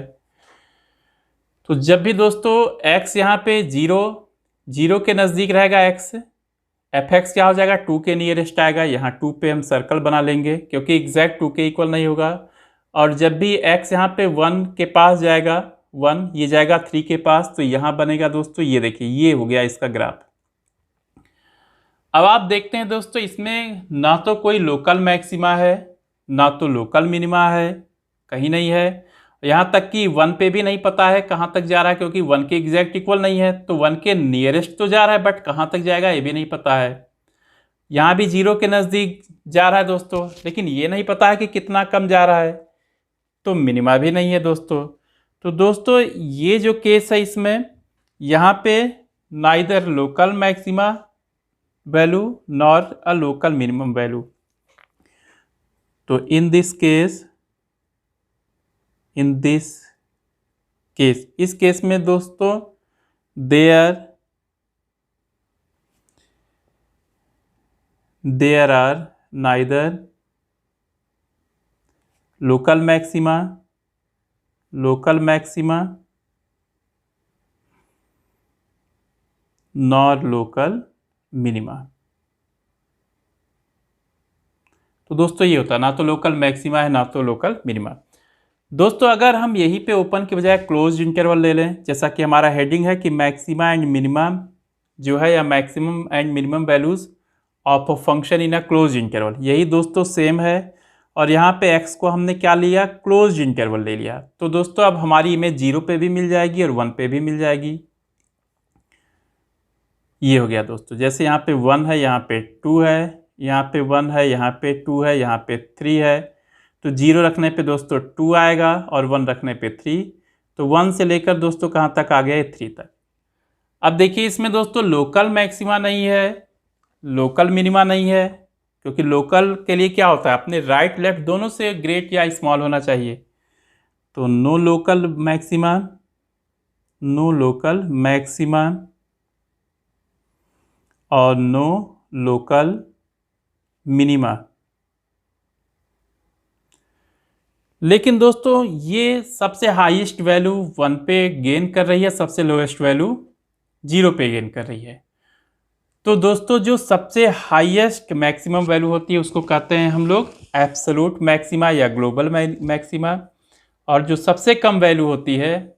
तो जब भी दोस्तों x यहाँ पे 0 के नज़दीक रहेगा x, f(x) क्या हो जाएगा 2 के नियरेस्ट आएगा, यहाँ 2 पे हम सर्कल बना लेंगे क्योंकि एग्जैक्ट 2 के इक्वल नहीं होगा। और जब भी x यहाँ पे 1 के पास जाएगा, 1 ये जाएगा 3 के पास, तो यहाँ बनेगा दोस्तों, ये देखिए ये हो गया इसका ग्राफ। अब आप देखते हैं दोस्तों इसमें ना तो कोई लोकल मैक्सिमा है, ना तो लोकल मिनिमा है, कहीं नहीं है, यहाँ तक कि 1 पे भी नहीं पता है कहाँ तक जा रहा है, क्योंकि 1 के एग्जैक्ट इक्वल नहीं है, तो 1 के नियरेस्ट तो जा रहा है बट कहाँ तक जाएगा ये भी नहीं पता है। यहाँ भी 0 के नज़दीक जा रहा है दोस्तों, लेकिन ये नहीं पता है कि कितना कम जा रहा है, तो मिनिमा भी नहीं है दोस्तों। तो दोस्तों ये जो केस है इसमें यहाँ पे neither local maxima value nor a local minimum value, तो इन दिस केस इस केस में दोस्तों there are neither local maxima nor local minima. तो दोस्तों ये होता है, ना तो लोकल मैक्सिमा है ना तो लोकल मिनिमा। दोस्तों अगर हम यहीं पे ओपन के बजाय क्लोज्ड इंटरवल ले लें, जैसा कि हमारा हेडिंग है कि मैक्सिमा एंड मिनिमा जो है, या maximum and minimum values of a function in a closed interval, यही दोस्तों सेम है। और यहाँ पे x को हमने क्या लिया, क्लोज्ड इंटरवल ले लिया। तो दोस्तों अब हमारी इमेज 0 पे भी मिल जाएगी और 1 पे भी मिल जाएगी। ये हो गया दोस्तों, जैसे यहाँ पे 1 है, यहाँ पे 2 है, यहाँ पे 1 है, यहाँ पे 2 है, यहाँ पे 3 है। तो 0 रखने पे दोस्तों 2 आएगा और 1 रखने पे 3। तो 1 से लेकर दोस्तों कहाँ तक आ गया, 3 तक। अब देखिए इसमें दोस्तों लोकल मैक्सिमा नहीं है, लोकल मिनिमा नहीं है, क्योंकि लोकल के लिए क्या होता है, अपने राइट लेफ्ट दोनों से ग्रेट या स्मॉल होना चाहिए। तो no local maxima, no local maxima और नो लोकल मिनिमा। लेकिन दोस्तों ये सबसे हाईएस्ट वैल्यू 1 पे गेन कर रही है, सबसे लोएस्ट वैल्यू 0 पे गेन कर रही है। तो दोस्तों जो सबसे हाईएस्ट मैक्सिमम वैल्यू होती है उसको कहते हैं हम लोग एब्सोल्यूट मैक्सिमा या ग्लोबल मैक्सिमा, और जो सबसे कम वैल्यू होती है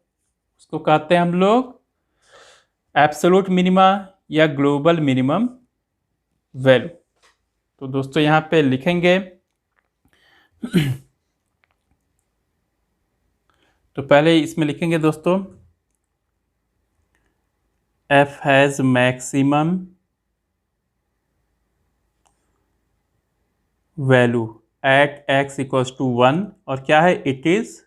उसको कहते हैं हम लोग एब्सोल्यूट मिनिमा या ग्लोबल मिनिमम वैल्यू। तो दोस्तों यहाँ पे लिखेंगे तो पहले इसमें लिखेंगे दोस्तों f has maximum value at x equals to 1, और क्या है, इट इज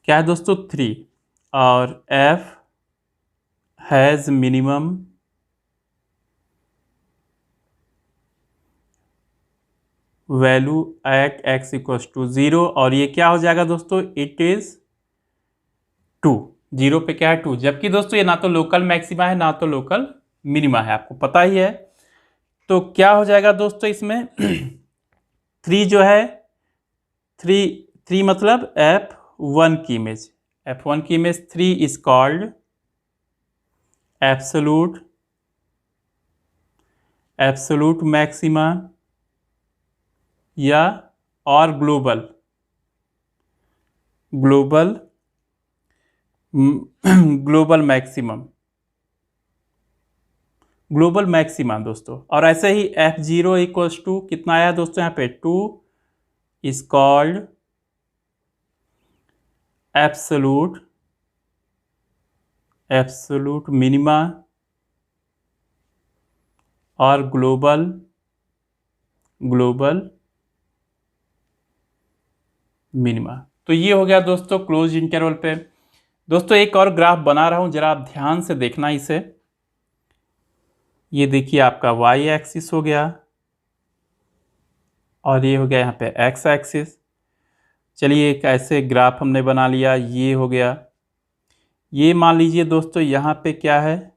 क्या है दोस्तों 3, और f has minimum value at x equals to 0, और ये क्या हो जाएगा दोस्तों, इट इज 2। 0 पे क्या है 2, जबकि दोस्तों ये ना तो लोकल मैक्सिमा है ना तो लोकल मिनिमा है, आपको पता ही है। तो क्या हो जाएगा दोस्तों इसमें 3 जो है, 3 मतलब f1 की इमेज, f1 की image 3 is called absolute maxima या और ग्लोबल मैक्सिमम, ग्लोबल मैक्सिमा दोस्तों। और ऐसे ही f0 इक्वल्स टू कितना आया दोस्तों, यहाँ पे 2 इज कॉल्ड एब्सोल्यूट मिनिमा और ग्लोबल मिनिमा। तो ये हो गया दोस्तों क्लोज इंटरवल पे। दोस्तों एक और ग्राफ बना रहा हूं, जरा आप ध्यान से देखना इसे। ये देखिए आपका y एक्सिस हो गया और ये हो गया यहाँ पे x एक्सिस। चलिए एक ऐसे ग्राफ हमने बना लिया, ये हो गया। ये मान लीजिए दोस्तों यहाँ पे क्या है,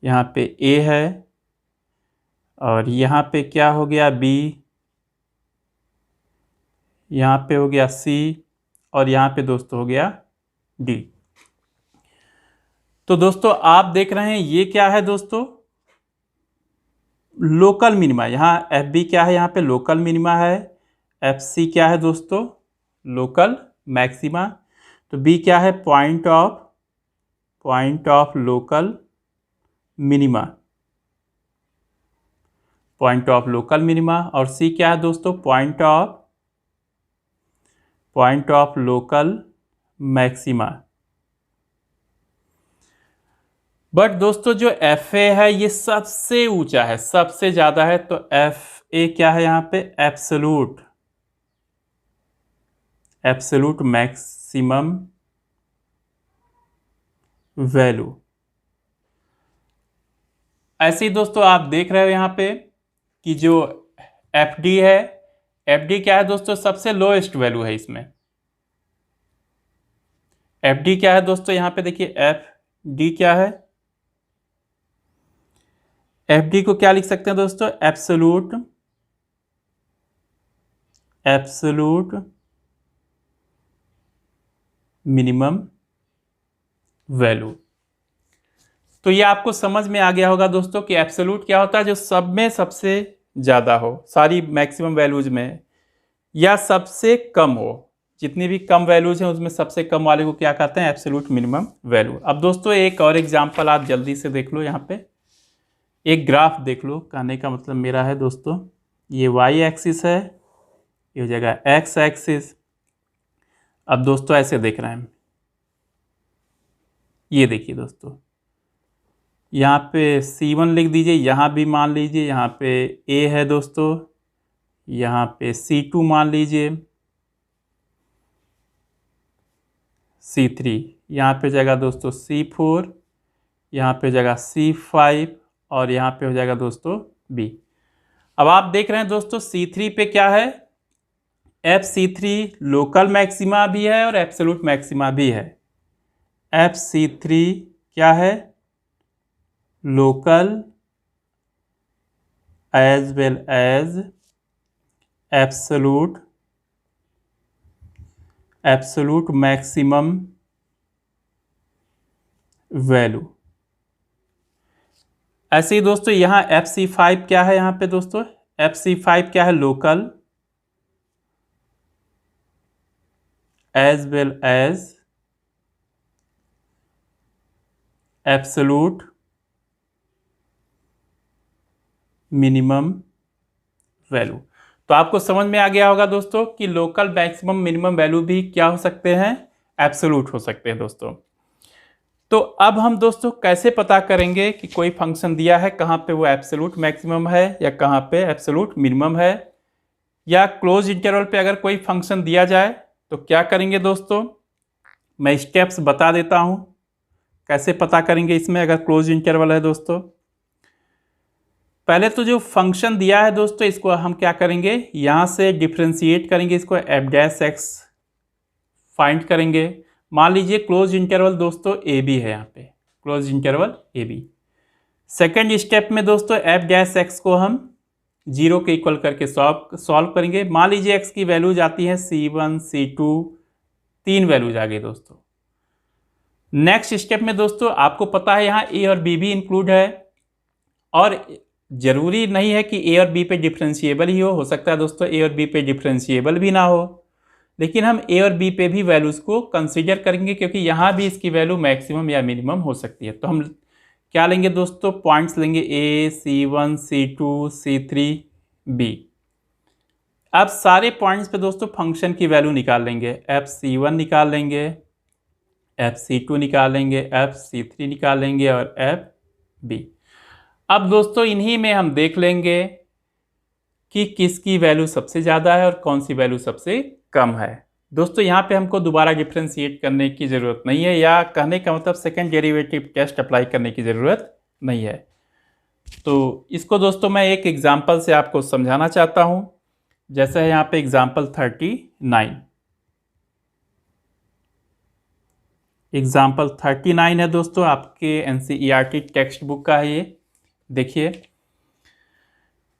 यहाँ पे a है, और यहाँ पे क्या हो गया b, यहाँ पे हो गया c, और यहाँ पे दोस्तों हो गया d। तो दोस्तों आप देख रहे हैं ये क्या है दोस्तों, लोकल मिनिमा। यहाँ एफ बी क्या है, यहाँ पे लोकल मिनिमा है। एफ सी क्या है दोस्तों, लोकल मैक्सिमा। तो बी क्या है, पॉइंट ऑफ लोकल मिनिमा, और सी क्या है दोस्तों, point of local maxima. But दोस्तों जो एफ ए है ये सबसे ऊंचा है, सबसे ज्यादा है। तो एफ ए क्या है यहाँ पे, एब्सोल्यूट मैक्सिमम वैल्यू। ऐसे ही दोस्तों आप देख रहे हो यहाँ पे कि जो एफ डी है, एफ डी क्या है दोस्तों, सबसे लोएस्ट वैल्यू है इसमें। एफ डी क्या है दोस्तों, यहाँ पे देखिए एफ डी क्या है, एफ डी को क्या लिख सकते हैं दोस्तों, एब्सोल्यूट मिनिमम वैल्यू। तो ये आपको समझ में आ गया होगा दोस्तों कि एब्सोल्यूट क्या होता है, जो सब में सबसे ज़्यादा हो सारी मैक्सिमम वैल्यूज में, या सबसे कम हो, जितनी भी कम वैल्यूज हैं उसमें सबसे कम वाले को क्या कहते हैं, एब्सोल्यूट मिनिमम वैल्यू। अब दोस्तों एक और एग्जांपल आप जल्दी से देख लो, यहाँ पे एक ग्राफ देख लो। कहने का मतलब मेरा है दोस्तों, ये वाई एक्सिस है, ये हो जाएगा एक्स एक्सिस। अब दोस्तों ऐसे देख रहे हैं, ये देखिए दोस्तों, यहाँ पे C1 लिख दीजिए, यहाँ भी मान लीजिए, यहाँ पे A है दोस्तों, यहाँ पे C2 मान लीजिए, C3, यहाँ पे जाएगा दोस्तों C4, यहाँ पे जाएगा C5 और यहाँ पे हो जाएगा दोस्तों B। अब आप देख रहे हैं दोस्तों C3 पे क्या है, FC3 लोकल मैक्सिमा भी है और एब्सोल्यूट मैक्सिमा भी है। FC3 क्या है, local as well as absolute maximum value. ऐसे ही दोस्तों यहाँ FC5 क्या है, यहाँ पे दोस्तों FC5 क्या है, local as well as absolute minimum value. तो आपको समझ में आ गया होगा दोस्तों कि लोकल मैक्सिमम मिनिमम वैल्यू भी क्या हो सकते हैं, एब्सोल्यूट हो सकते हैं दोस्तों। तो अब हम दोस्तों कैसे पता करेंगे कि कोई फंक्शन दिया है कहाँ पे वो एब्सोल्यूट मैक्सिमम है या कहाँ पे एब्सोल्यूट मिनिमम है, या क्लोज इंटरवल पे अगर कोई फंक्शन दिया जाए तो क्या करेंगे दोस्तों, मैं स्टेप्स बता देता हूँ कैसे पता करेंगे इसमें अगर क्लोज इंटरवल है दोस्तों। पहले तो जो फंक्शन दिया है दोस्तों इसको हम क्या करेंगे, यहाँ से डिफ्रेंशिएट करेंगे, इसको एफ डैश एक्स फाइंड करेंगे। मान लीजिए क्लोज इंटरवल दोस्तों ए बी है, यहाँ पे close interval a b. Second step में दोस्तों एफ डैश एक्स को हम 0 के इक्वल करके सॉल्व करेंगे। मान लीजिए एक्स की वैल्यूज आती है C1 C2, 3 वैल्यूज आ गई दोस्तों। नेक्स्ट स्टेप में दोस्तों आपको पता है यहाँ ए और बी भी इंक्लूड है, और जरूरी नहीं है कि ए और बी पे डिफरेंशिएबल ही हो सकता है दोस्तों ए और बी पे डिफरेंशिएबल भी ना हो, लेकिन हम ए और बी पे भी वैल्यूज़ को कंसीडर करेंगे क्योंकि यहाँ भी इसकी वैल्यू मैक्सिमम या मिनिमम हो सकती है। तो हम क्या लेंगे दोस्तों, पॉइंट्स लेंगे A, C1, C2, C3, B। अब सारे पॉइंट्स पे दोस्तों फंक्शन की वैल्यू निकाल लेंगे, FC1 निकाल लेंगे, FC2 निकाल लेंगे, FC3 निकाल लेंगे और FB। अब दोस्तों इन्हीं में हम देख लेंगे कि किसकी वैल्यू सबसे ज़्यादा है और कौन सी वैल्यू सबसे कम है। दोस्तों यहाँ पे हमको दोबारा डिफ्रेंशिएट करने की ज़रूरत नहीं है, या कहने का मतलब सेकंड डेरिवेटिव टेस्ट अप्लाई करने की ज़रूरत नहीं है। तो इसको दोस्तों मैं एक एग्जांपल से आपको समझाना चाहता हूँ। जैसा है यहाँ पे एग्जांपल 39, एग्जाम्पल 39 है दोस्तों, आपके NCERT टेक्स्ट बुक का है ये। देखिए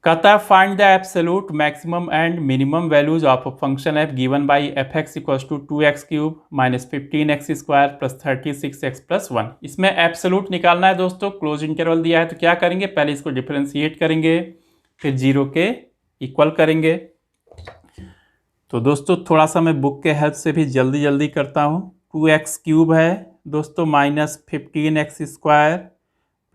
कहता है find the absolute maximum and minimum values of a function f given by f x equals to 2x cube minus 15x square plus 36x plus 1। इसमें एब्सोल्यूट निकालना है दोस्तों, क्लोज इंटरवल दिया है तो क्या करेंगे, पहले इसको डिफरेंशिएट करेंगे, फिर 0 के इक्वल करेंगे। तो दोस्तों थोड़ा सा मैं बुक के हेल्प से भी जल्दी जल्दी करता हूँ। 2x क्यूब है दोस्तों minus 15x square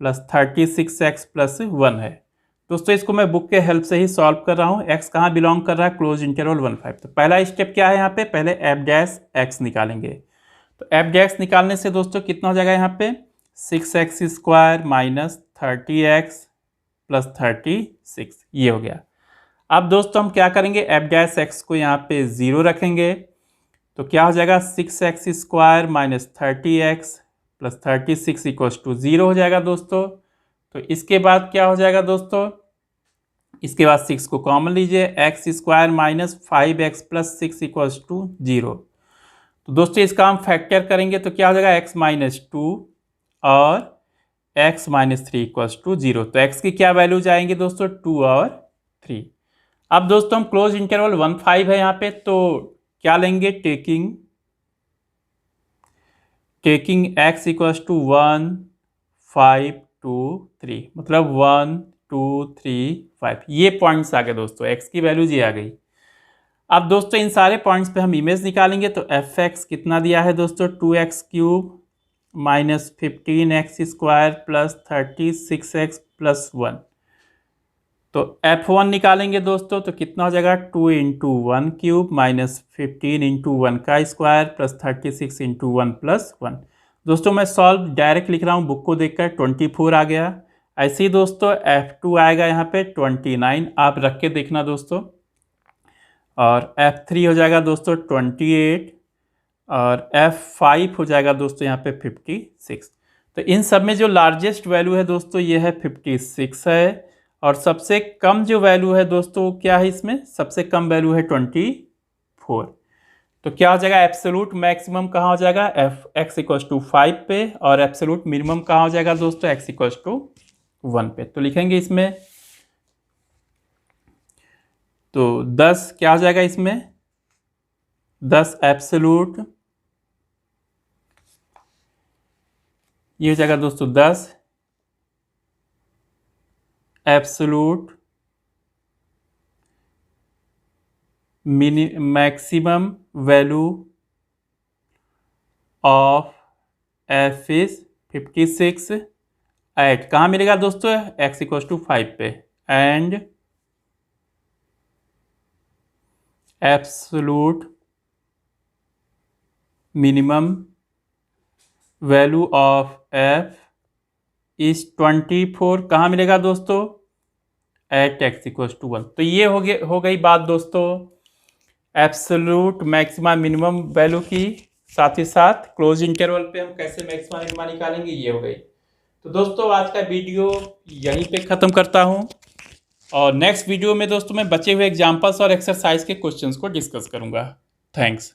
plus 36x plus 1 है दोस्तों। इसको मैं बुक के हेल्प से ही सॉल्व कर रहा हूँ। x कहाँ बिलोंग कर रहा है, क्लोज इंटरवल 1 5। तो पहला स्टेप क्या है यहाँ पे, पहले एफ डैश एक्स निकालेंगे। तो एफ डैश निकालने से दोस्तों कितना हो जाएगा यहाँ पे 6x square minus 30x plus 36, ये हो गया। अब दोस्तों हम क्या करेंगे, एफ डैश एक्स को यहाँ पे 0 रखेंगे तो क्या हो जाएगा 6x square minus 30x plus 36 equals to 0 हो जाएगा दोस्तों। तो इसके बाद क्या हो जाएगा दोस्तों, इसके बाद 6 को कॉमन लीजिए, x square minus 5x plus 6 equals to 0। तो दोस्तों इसका हम फैक्टर करेंगे तो क्या हो जाएगा x माइनस 2 और x माइनस 3 इक्वल्स टू 0। तो x की क्या वैल्यू जाएंगे दोस्तों 2 और 3। अब दोस्तों हम क्लोज इंटरवल 1 5 है यहाँ पे, तो क्या लेंगे टेकिंग x इक्वल्स टू 1 5 2 3, मतलब 1 2 3 5 ये पॉइंट्स आ गए दोस्तों, एक्स की वैल्यूज ये आ गई। अब दोस्तों इन सारे पॉइंट्स पे हम इमेज निकालेंगे तो एफ एक्स कितना दिया है दोस्तों, 2x cube minus 15x² plus 36x plus 1। तो F1 निकालेंगे दोस्तों तो कितना हो जाएगा, 2 इंटू 1 क्यूब माइनस 15 इंटू 1 का स्क्वायर प्लस 36 इंटू 1 प्लस 1। दोस्तों मैं सॉल्व डायरेक्ट लिख रहा हूँ बुक को देखकर, 24 आ गया। ऐसे ही दोस्तों F2 आएगा यहाँ पे 29, आप रख के देखना दोस्तों। और F3 हो जाएगा दोस्तों 28 और F5 हो जाएगा दोस्तों यहाँ पे 56। तो इन सब में जो लार्जेस्ट वैल्यू है दोस्तों ये है 56 है, और सबसे कम जो वैल्यू है दोस्तों क्या है, इसमें सबसे कम वैल्यू है 24। तो क्या हो जाएगा, एब्सोल्यूट मैक्सिमम कहाँ हो जाएगा, x = 5 पे, और एब्सोल्यूट मिनिमम कहाँ हो जाएगा दोस्तों, x = 1 पे। तो लिखेंगे इसमें, तो 10 क्या हो जाएगा इसमें, 10 एब्सोल्यूट, ये हो जाएगा दोस्तों 10 absolute maximum value of f is 56 at, कहाँ मिलेगा दोस्तों, x = 5 पे, and absolute minimum value of f is 24, कहाँ मिलेगा दोस्तों, एट x = 1। तो ये हो गई बात दोस्तों एब्सोल्यूट मैक्सिमा मिनिमम वैल्यू की, साथ ही साथ क्लोज इंटरवल पे हम कैसे मैक्सिमा मिनिमा निकालेंगे, ये हो गई। तो दोस्तों आज का वीडियो यहीं पे ख़त्म करता हूँ, और नेक्स्ट वीडियो में दोस्तों मैं बचे हुए एग्जाम्पल्स और एक्सरसाइज के क्वेश्चंस को डिस्कस करूँगा। थैंक्स।